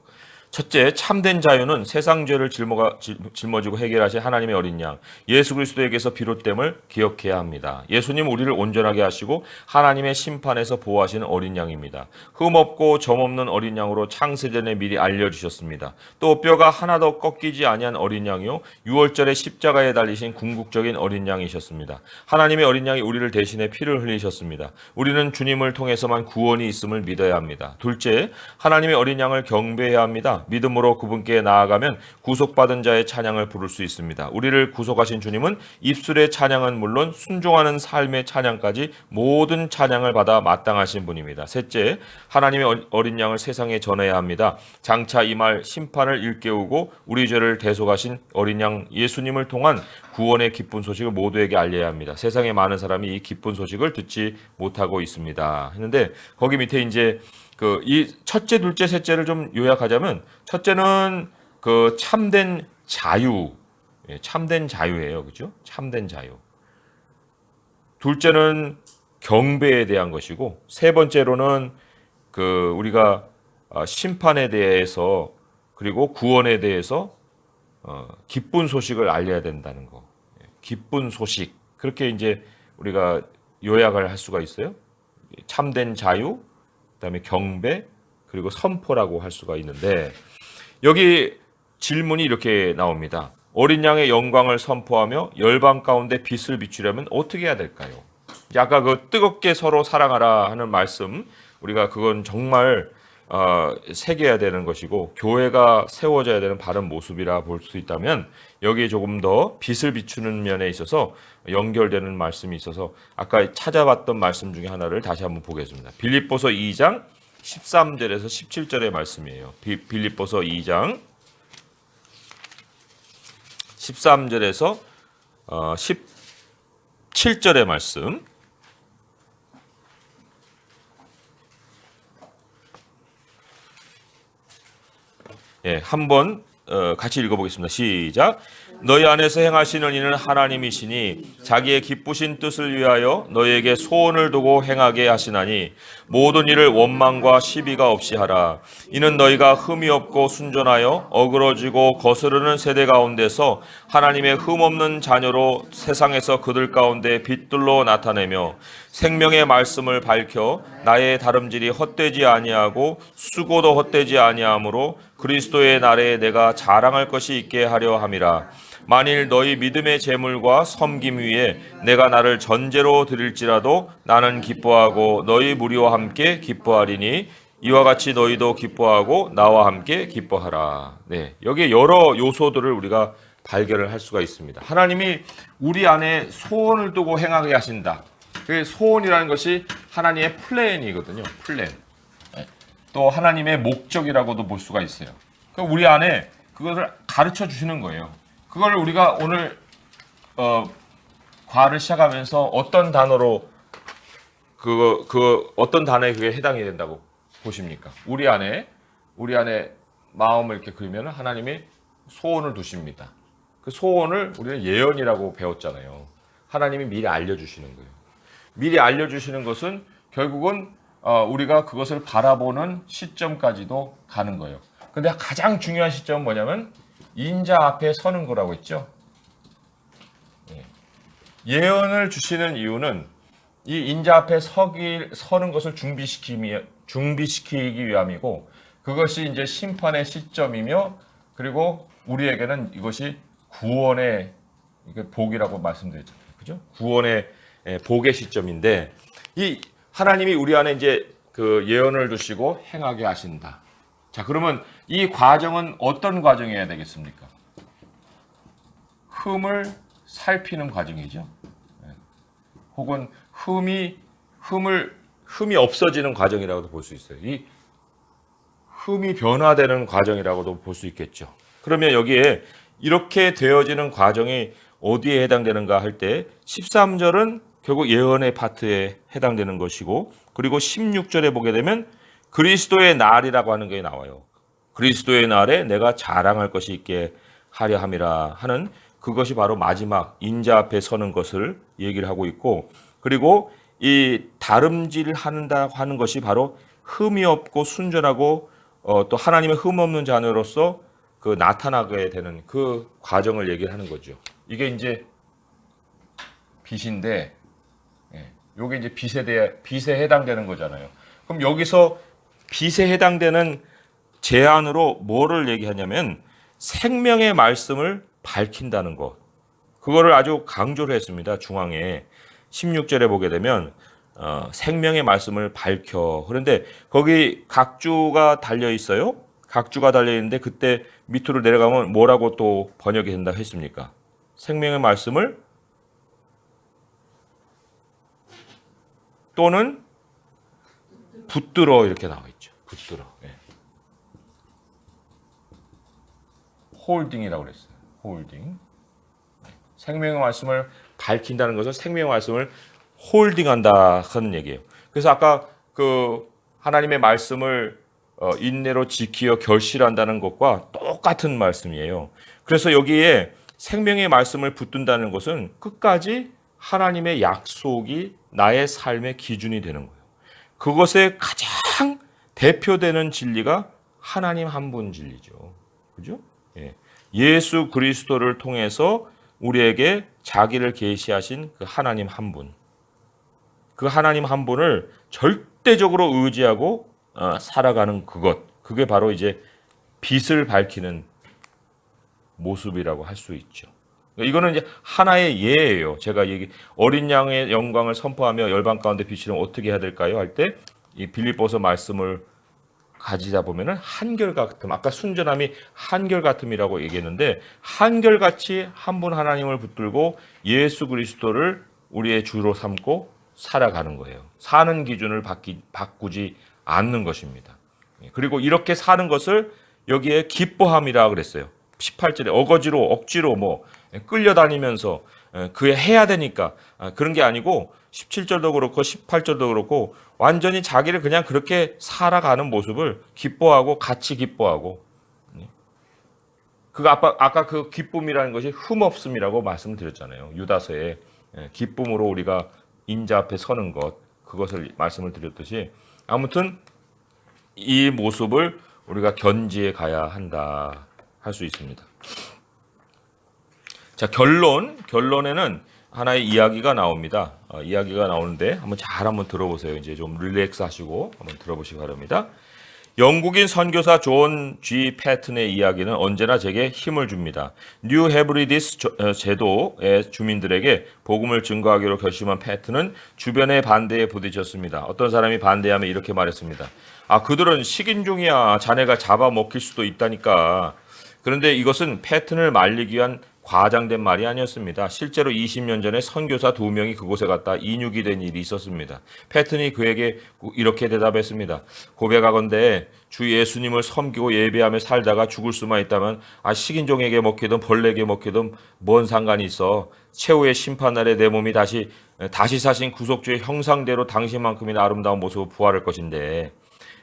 첫째, 참된 자유는 세상 죄를 짊어지고 해결하신 하나님의 어린 양 예수 그리스도에게서 비롯됨을 기억해야 합니다. 예수님은 우리를 온전하게 하시고 하나님의 심판에서 보호하시는 어린 양입니다. 흠없고 점없는 어린 양으로 창세전에 미리 알려주셨습니다. 또 뼈가 하나도 꺾이지 아니한 어린 양이요 6월절에 십자가에 달리신 궁극적인 어린 양이셨습니다. 하나님의 어린 양이 우리를 대신해 피를 흘리셨습니다. 우리는 주님을 통해서만 구원이 있음을 믿어야 합니다. 둘째, 하나님의 어린 양을 경배해야 합니다. 믿음으로 그분께 나아가면 구속받은 자의 찬양을 부를 수 있습니다. 우리를 구속하신 주님은 입술의 찬양은 물론 순종하는 삶의 찬양까지 모든 찬양을 받아 마땅하신 분입니다. 셋째, 하나님의 어린 양을 세상에 전해야 합니다. 장차 이 말 심판을 일깨우고 우리 죄를 대속하신 어린 양 예수님을 통한 구원의 기쁜 소식을 모두에게 알려야 합니다. 세상에 많은 사람이 이 기쁜 소식을 듣지 못하고 있습니다. 했는데 거기 밑에 이제 이 첫째, 둘째, 셋째를 좀 요약하자면 첫째는 그 참된 자유, 참된 자유예요, 그죠? 참된 자유. 둘째는 경배에 대한 것이고 세 번째로는 그 우리가 심판에 대해서 그리고 구원에 대해서 기쁜 소식을 알려야 된다는 거. 기쁜 소식. 그렇게 이제 우리가 요약을 할 수가 있어요. 참된 자유, 그다음에 경배, 그리고 선포라고 할 수가 있는데 여기 질문이 이렇게 나옵니다. 어린 양의 영광을 선포하며 열방 가운데 빛을 비추려면 어떻게 해야 될까요? 아까 그 뜨겁게 서로 사랑하라 하는 말씀 우리가 그건 정말 새겨야 되는 것이고 교회가 세워져야 되는 바른 모습이라 볼 수 있다면 여기에 조금 더 빛을 비추는 면에 있어서 연결되는 말씀이 있어서 아까 찾아봤던 말씀 중에 하나를 다시 한번 보겠습니다. 빌립보서 2장 13절에서 17절의 말씀이에요. 빌립보서 2장 13절에서 17절의 말씀. 한번 같이 읽어보겠습니다. 시작. 너희 안에서 행하시는 이는 하나님이시니 자기의 기쁘신 뜻을 위하여 너희에게 소원을 두고 행하게 하시나니 모든 일을 원망과 시비가 없이 하라. 이는 너희가 흠이 없고 순전하여 어그러지고 거스르는 세대 가운데서 하나님의 흠없는 자녀로 세상에서 그들 가운데 빛들로 나타내며 생명의 말씀을 밝혀 나의 다름질이 헛되지 아니하고 수고도 헛되지 아니하므로 그리스도의 날에 내가 자랑할 것이 있게 하려 함이라. 만일 너희 믿음의 재물과 섬김 위에 내가 나를 전제로 드릴지라도 나는 기뻐하고 너희 무리와 함께 기뻐하리니 이와 같이 너희도 기뻐하고 나와 함께 기뻐하라. 네, 여기에 여러 요소들을 우리가 발견을 할 수가 있습니다. 하나님이 우리 안에 소원을 두고 행하게 하신다. 그 소원이라는 것이 하나님의 플랜이거든요. 플랜. 또 하나님의 목적이라고도 볼 수가 있어요. 우리 안에 그것을 가르쳐 주시는 거예요. 그걸 우리가 오늘 과를 시작하면서 어떤 단어로 어떤 단어에 그게 해당이 된다고 보십니까? 우리 안에 마음을 이렇게 그리면 하나님이 소원을 두십니다. 그 소원을 우리는 예언이라고 배웠잖아요. 하나님이 미리 알려주시는 거예요. 미리 알려주시는 것은 결국은 우리가 그것을 바라보는 시점까지도 가는 거예요. 근데 가장 중요한 시점은 뭐냐면 인자 앞에 서는 거라고 했죠. 예언을 주시는 이유는 이 인자 앞에 서는 것을 준비시키기 위함이고 그것이 이제 심판의 시점이며 그리고 우리에게는 이것이 구원의 복이라고 말씀드렸잖아요. 그죠? 구원의 복의 시점인데 이 하나님이 우리 안에 이제 그 예언을 두시고 행하게 하신다. 자, 그러면 이 과정은 어떤 과정이어야 되겠습니까? 흠을 살피는 과정이죠. 혹은 흠이 없어지는 과정이라고도 볼 수 있어요. 이 흠이 변화되는 과정이라고도 볼 수 있겠죠. 그러면 여기에 이렇게 되어지는 과정이 어디에 해당되는가 할 때 13절은 결국 예언의 파트에 해당되는 것이고, 그리고 16절에 보게 되면 그리스도의 날이라고 하는 게 나와요. 그리스도의 날에 내가 자랑할 것이 있게 하려 함이라 하는 그것이 바로 마지막 인자 앞에 서는 것을 얘기를 하고 있고, 그리고 이 다름질한다 하는 것이 바로 흠이 없고 순전하고 또 하나님의 흠 없는 자녀로서 그 나타나게 되는 그 과정을 얘기를 하는 거죠. 이게 이제 빛인데, 이게 이제 빛에 해당되는 거잖아요. 그럼 여기서 빛에 해당되는 제안으로 뭐를 얘기하냐면 생명의 말씀을 밝힌다는 것. 그거를 아주 강조를 했습니다. 중앙에 16절에 보게 되면 생명의 말씀을 밝혀. 그런데 거기 각주가 달려 있어요. 각주가 달려 있는데 그때 밑으로 내려가면 뭐라고 또 번역이 된다 했습니까? 생명의 말씀을 또는 붙들어 이렇게 나와 있죠. 붙들어. 홀딩이라고 그랬어요. 홀딩. 생명의 말씀을 밝힌다는 것은 생명의 말씀을 홀딩한다 하는 얘기예요. 그래서 아까 그 하나님의 말씀을 인내로 지키어 결실한다는 것과 똑같은 말씀이에요. 그래서 여기에 생명의 말씀을 붙든다는 것은 끝까지 하나님의 약속이 나의 삶의 기준이 되는 거예요. 그것의 가장 대표되는 진리가 하나님 한 분 진리죠. 그죠? 예수 그리스도를 통해서 우리에게 자기를 계시하신 그 하나님 한 분. 그 하나님 한 분을 절대적으로 의지하고 살아가는 그것. 그게 바로 이제 빛을 밝히는 모습이라고 할 수 있죠. 이거는 이제 하나의 예예요. 제가 어린 양의 영광을 선포하며 열방 가운데 비추면 어떻게 해야 될까요? 할 때 이 빌립보서 말씀을 가지다 보면은 한결같음. 아까 순전함이 한결같음이라고 얘기했는데 한결같이 한 분 하나님을 붙들고 예수 그리스도를 우리의 주로 삼고 살아가는 거예요. 사는 기준을 바꾸지 않는 것입니다. 그리고 이렇게 사는 것을 여기에 기뻐함이라 그랬어요. 18절에 어거지로 억지로 끌려다니면서 그게 해야 되니까 그런 게 아니고 17절도 그렇고 18절도 그렇고 완전히 자기를 그냥 그렇게 살아가는 모습을 기뻐하고 같이 기뻐하고, 아까 그 기쁨이라는 것이 흠없음이라고 말씀드렸잖아요. 유다서에 기쁨으로 우리가 인자 앞에 서는 것, 그것을 말씀을 드렸듯이 아무튼 이 모습을 우리가 견지해 가야 한다 할 수 있습니다. 자, 결론에는 하나의 이야기가 나옵니다. 이야기가 나오는데 한번 들어보세요. 이제 좀 릴렉스 하시고 한번 들어보시기 바랍니다. 영국인 선교사 존 G. 패튼의 이야기는 언제나 제게 힘을 줍니다. 뉴 헤브리디스 제도의 주민들에게 복음을 증거하기로 결심한 패튼은 주변의 반대에 부딪혔습니다. 어떤 사람이 반대하면 이렇게 말했습니다. 그들은 식인종이야. 자네가 잡아먹힐 수도 있다니까. 그런데 이것은 패튼을 말리기 위한 과장된 말이 아니었습니다. 실제로 20년 전에 선교사 2명이 그곳에 갔다 인육이 된 일이 있었습니다. 패튼이 그에게 이렇게 대답했습니다. 고백하건대 주 예수님을 섬기고 예배하며 살다가 죽을 수만 있다면 식인종에게 먹히든 벌레에게 먹히든 뭔 상관이 있어. 최후의 심판날에 내 몸이 다시 사신 구속주의 형상대로 당신만큼이나 아름다운 모습으로 부활할 것인데,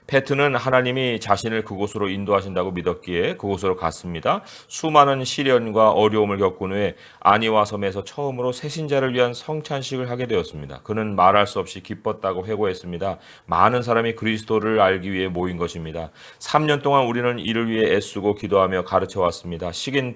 패튼은 하나님이 자신을 그곳으로 인도하신다고 믿었기에 그곳으로 갔습니다. 수많은 시련과 어려움을 겪은 후에 아니와 섬에서 처음으로 새신자를 위한 성찬식을 하게 되었습니다. 그는 말할 수 없이 기뻤다고 회고했습니다. 많은 사람이 그리스도를 알기 위해 모인 것입니다. 3년 동안 우리는 이를 위해 애쓰고 기도하며 가르쳐 왔습니다. 식인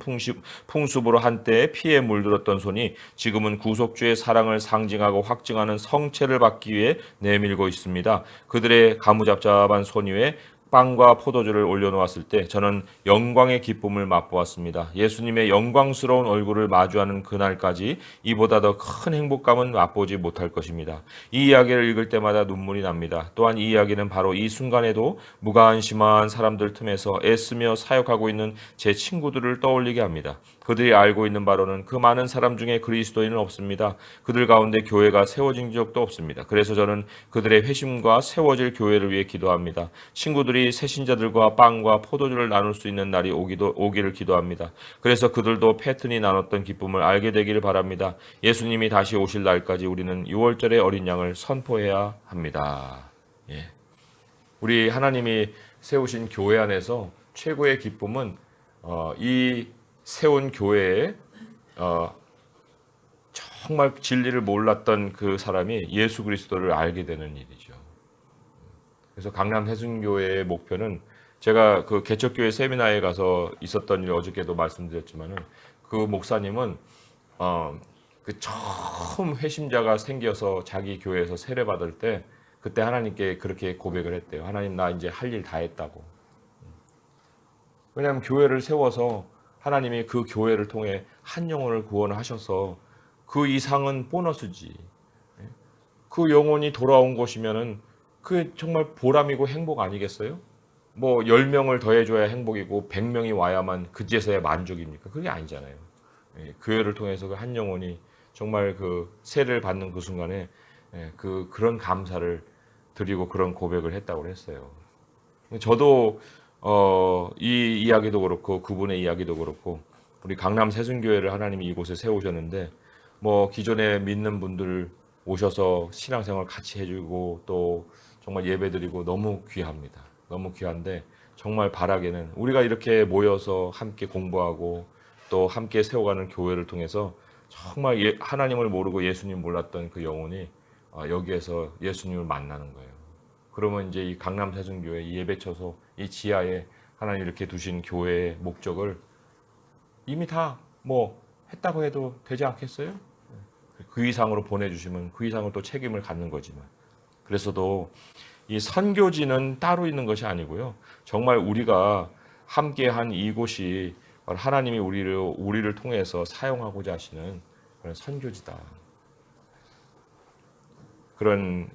풍습으로 한때 피에 물들었던 손이 지금은 구속주의 사랑을 상징하고 확증하는 성체를 받기 위해 내밀고 있습니다. 그들의 가무잡잡한 손 위에 빵과 포도주를 올려놓았을 때 저는 영광의 기쁨을 맛보았습니다. 예수님의 영광스러운 얼굴을 마주하는 그날까지 이보다 더 큰 행복감은 맛보지 못할 것입니다. 이 이야기를 읽을 때마다 눈물이 납니다. 또한 이 이야기는 바로 이 순간에도 무관심한 사람들 틈에서 애쓰며 사역하고 있는 제 친구들을 떠올리게 합니다. 그들이 알고 있는 바로는 그 많은 사람 중에 그리스도인은 없습니다. 그들 가운데 교회가 세워진 적도 없습니다. 그래서 저는 그들의 회심과 세워질 교회를 위해 기도합니다. 친구들이 새신자들과 빵과 포도주를 나눌 수 있는 날이 오기를 기도합니다. 그래서 그들도 패턴이 나눴던 기쁨을 알게 되기를 바랍니다. 예수님이 다시 오실 날까지 우리는 6월절의 어린 양을 선포해야 합니다. 예. 우리 하나님이 세우신 교회 안에서 최고의 기쁨은 이 세운 교회에 정말 진리를 몰랐던 그 사람이 예수 그리스도를 알게 되는 일이죠. 그래서 강남 세순교회의 목표는 제가 그 개척교회 세미나에 가서 있었던 일 어저께도 말씀드렸지만은 그 목사님은 그 처음 회심자가 생겨서 자기 교회에서 세례받을 때 그때 하나님께 그렇게 고백을 했대요. 하나님, 나 이제 할 일 다 했다고. 왜냐하면 교회를 세워서 하나님이 그 교회를 통해 한 영혼을 구원하셔서 그 이상은 보너스지. 그 영혼이 돌아온 것이면은 그게 정말 보람이고 행복 아니겠어요? 뭐 10명을 더해줘야 행복이고 100명이 와야만 그제서야 만족입니까? 그게 아니잖아요. 교회를 통해서 그 한 영혼이 정말 그 세례를 받는 그 순간에 그런 감사를 드리고 그런 고백을 했다고 했어요. 저도 이 이야기도 그렇고 그분의 이야기도 그렇고 우리 강남 세순교회를 하나님이 이곳에 세우셨는데 뭐 기존에 믿는 분들 오셔서 신앙생활 같이 해주고 또 정말 예배드리고 너무 귀합니다. 너무 귀한데 정말 바라게는 우리가 이렇게 모여서 함께 공부하고 또 함께 세워가는 교회를 통해서 정말 하나님을 모르고 예수님 몰랐던 그 영혼이 여기에서 예수님을 만나는 거예요. 그러면 이제 이 강남 세순교회 이 예배처소 이 지하에 하나님 이렇게 두신 교회의 목적을 이미 다 뭐 했다고 해도 되지 않겠어요? 그 이상으로 보내주시면 그 이상으로 또 책임을 갖는 거지만 그래서도 이 선교지는 따로 있는 것이 아니고요. 정말 우리가 함께한 이곳이 하나님이 우리를 통해서 사용하고자 하시는 그런 선교지다. 그런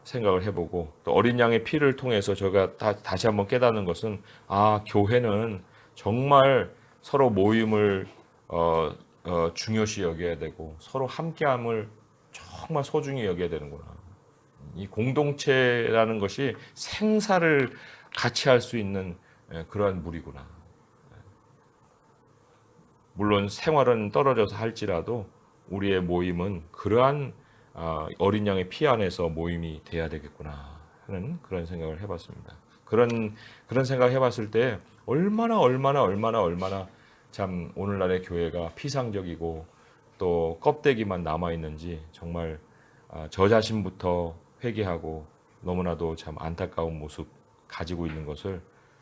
생각을 해보고 또 어린 양의 피를 통해서 제가 다시 한번 깨닫는 것은 교회는 정말 서로 모임을 중요시 여겨야 되고 서로 함께함을 정말 소중히 여겨야 되는구나. 이 공동체라는 것이 생사를 같이 할 수 있는 그러한 무리구나. 물론 생활은 떨어져서 할지라도 우리의 모임은 그러한 어린 양의 피 안에서 모임이 돼야 되겠구나 하는 그런 생각을 해봤습니다. 그런 생각을 해봤을 때 얼마나 참 오늘날의 교회가 피상적이고 또 껍데기만 남아있는지 정말 저 자신부터 회개하고 너무나도 참 안타까운 모습 가지고 있는 것을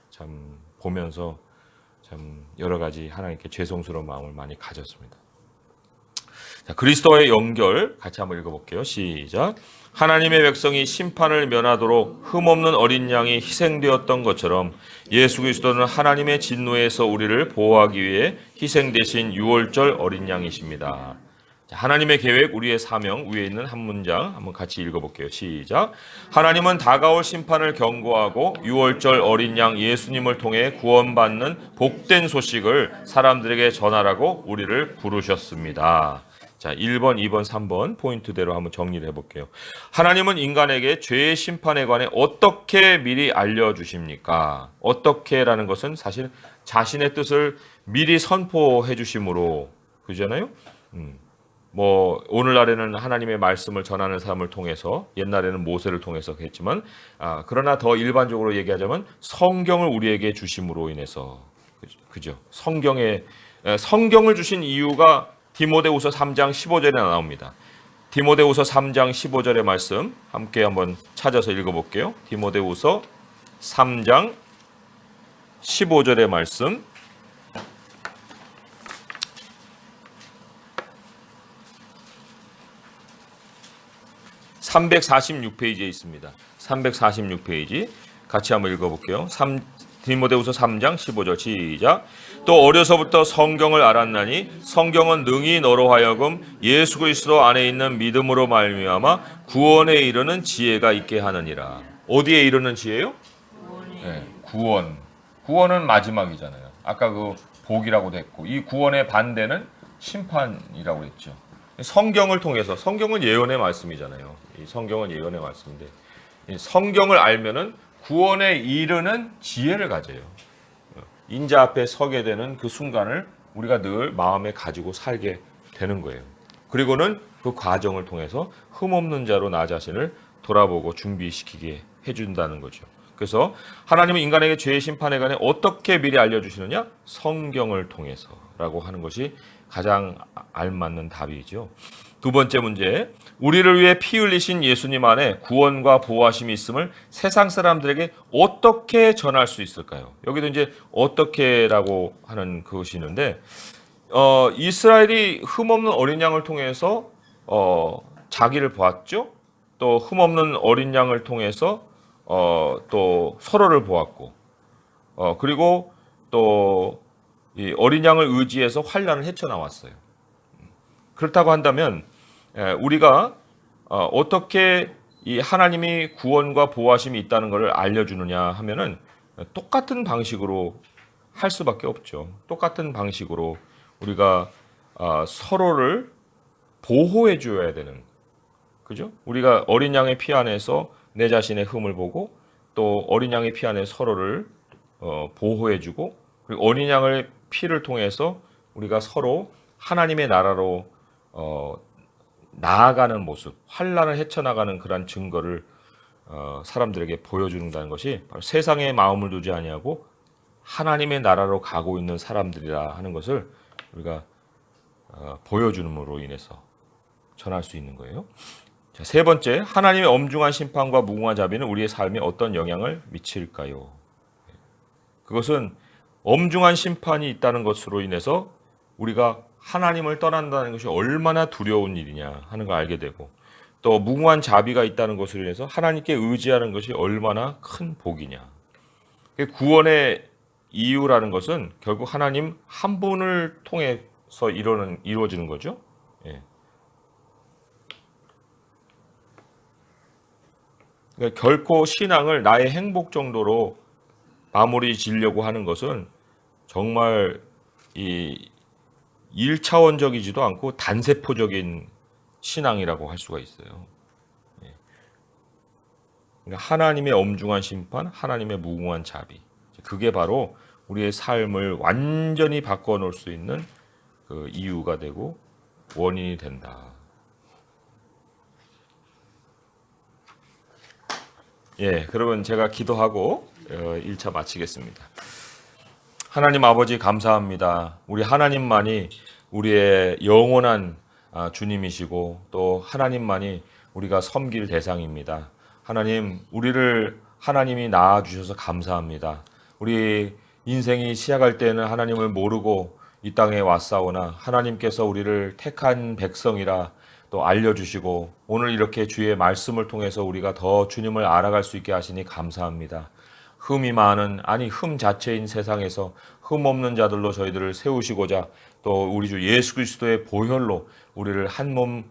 참 보면서 참 여러 가지 하나님께 죄송스러운 마음을 많이 가졌습니다. 자, 그리스도의 연결 같이 한번 읽어볼게요. 시작. 하나님의 백성이 심판을 면하도록 흠없는 어린 양이 희생되었던 것처럼 예수 그리스도는 하나님의 진노에서 우리를 보호하기 위해 희생되신 6월절 어린 양이십니다. 자, 하나님의 계획, 우리의 사명 위에 있는 한 문장 한번 같이 읽어볼게요. 시작. 하나님은 다가올 심판을 경고하고 6월절 어린 양 예수님을 통해 구원받는 복된 소식을 사람들에게 전하라고 우리를 부르셨습니다. 자, 1번, 2번, 3번 포인트대로 한번 정리를 해볼게요. 하나님은 인간에게 죄의 심판에 관해 어떻게 미리 알려주십니까? 어떻게라는 것은 사실 자신의 뜻을 미리 선포해 주심으로, 그잖아요? 뭐 오늘날에는 하나님의 말씀을 전하는 사람을 통해서, 옛날에는 모세를 통해서 했지만 그러나 더 일반적으로 얘기하자면 성경을 우리에게 주심으로 인해서, 그죠? 성경을 주신 이유가 디모데후서 3장 15절에 나옵니다. 디모데후서 3장 15절의 말씀 함께 한번 찾아서 읽어볼게요. 디모데후서 3장 15절의 말씀. (346페이지에) 있습니다. 346페이지 같이 한번 읽어볼게요. 디모데후서 3장 15절 시작. 또 어려서부터 성경을 알았나니 성경은 능히 너로 하여금 예수 그리스도 안에 있는 믿음으로 말미암아 구원에 이르는 지혜가 있게 하느니라. 어디에 이르는 지혜요? 네, 구원. 구원은 마지막이잖아요. 아까 그 복이라고도 했고 이 구원의 반대는 심판이라고 했죠. 성경을 통해서 성경은 예언의 말씀이잖아요. 이 성경은 예언의 말씀인데 이 성경을 알면은 구원에 이르는 지혜를 가져요. 인자 앞에 서게 되는 그 순간을 우리가 늘 마음에 가지고 살게 되는 거예요. 그리고는 그 과정을 통해서 흠없는 자로 나 자신을 돌아보고 준비시키게 해준다는 거죠. 그래서 하나님은 인간에게 죄의 심판에 관해 어떻게 미리 알려주시느냐? 성경을 통해서라고 하는 것이 가장 알맞는 답이죠. 두 번째 문제, 우리를 위해 피 흘리신 예수님 안에 구원과 보호하심이 있음을 세상 사람들에게 어떻게 전할 수 있을까요? 여기도 이제 어떻게라고 하는 그것이 있는데 이스라엘이 흠없는 어린 양을 통해서 자기를 보았죠. 또 흠없는 어린 양을 통해서 또 서로를 보았고 그리고 또 이 어린 양을 의지해서 환난을 헤쳐나왔어요. 그렇다고 한다면 우리가 어떻게 이 하나님이 구원과 보호하심이 있다는 것을 알려주느냐 하면은 똑같은 방식으로 할 수밖에 없죠. 똑같은 방식으로 우리가 서로를 보호해 줘야 되는, 그죠? 우리가 어린 양의 피 안에서 내 자신의 흠을 보고 또 어린 양의 피 안에 서로를 보호해 주고 그리고 어린 양의 피를 통해서 우리가 서로 하나님의 나라로 나아가는 모습, 환난을 헤쳐나가는 그런 증거를 사람들에게 보여준다는 것이 바로 세상에 마음을 두지 아니하고 하나님의 나라로 가고 있는 사람들이라 하는 것을 우리가 보여줌으로 인해서 전할 수 있는 거예요. 자, 세 번째, 하나님의 엄중한 심판과 무궁한 자비는 우리의 삶에 어떤 영향을 미칠까요? 그것은 엄중한 심판이 있다는 것으로 인해서 우리가 하나님을 떠난다는 것이 얼마나 두려운 일이냐 하는 걸 알게 되고 또 무궁한 자비가 있다는 것으로 인해서 하나님께 의지하는 것이 얼마나 큰 복이냐. 구원의 이유라는 것은 결국 하나님 한 분을 통해서 이루어지는 거죠. 예. 그러니까 결코 신앙을 나의 행복 정도로 마무리 지려고 하는 것은 정말 이 1차원적이지도 않고 단세포적인 신앙이라고 할 수가 있어요. 그러니까 하나님의 엄중한 심판, 하나님의 무궁한 자비. 그게 바로 우리의 삶을 완전히 바꿔놓을 수 있는 그 이유가 되고 원인이 된다. 예, 그러면 제가 기도하고 1차 마치겠습니다. 하나님 아버지 감사합니다. 우리 하나님만이 우리의 영원한 주님이시고 또 하나님만이 우리가 섬길 대상입니다. 하나님, 우리를 하나님이 낳아주셔서 감사합니다. 우리 인생이 시작할 때는 하나님을 모르고 이 땅에 왔사오나 하나님께서 우리를 택한 백성이라 또 알려주시고 오늘 이렇게 주의 말씀을 통해서 우리가 더 주님을 알아갈 수 있게 하시니 감사합니다. 흠이 많은, 아니 흠 자체인 세상에서 흠 없는 자들로 저희들을 세우시고자 또 우리 주 예수 그리스도의 보혈로 우리를 한 몸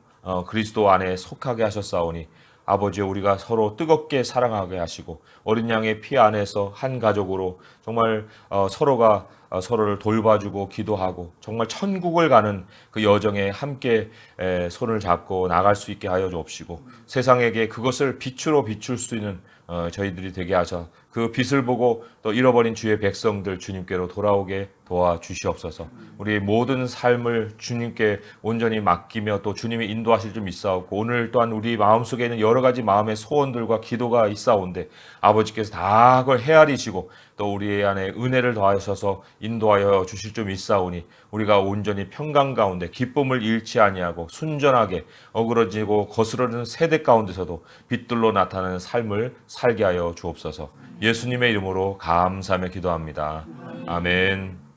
그리스도 안에 속하게 하셨사오니 아버지, 우리가 서로 뜨겁게 사랑하게 하시고 어린 양의 피 안에서 한 가족으로 정말 서로가 서로를 돌봐주고 기도하고 정말 천국을 가는 그 여정에 함께 손을 잡고 나갈 수 있게 하여 주옵시고 세상에게 그것을 빛으로 비출 수 있는 저희들이 되게 하셔 그 빛을 보고 또 잃어버린 주의 백성들 주님께로 돌아오게 도와주시옵소서. 우리 모든 삶을 주님께 온전히 맡기며 또 주님이 인도하실 줄 믿사옵고 오늘 또한 우리 마음속에 있는 여러 가지 마음의 소원들과 기도가 있사온데 아버지께서 다 그걸 헤아리시고 또 우리 안에 은혜를 더하셔서 인도하여 주실 줄 믿사오니 우리가 온전히 평강 가운데 기쁨을 잃지 아니하고 순전하게 어그러지고 거스르는 세대 가운데서도 빛들로 나타나는 삶을 살게 하여 주옵소서. 예수님의 이름으로 감사하며 기도합니다. 아멘.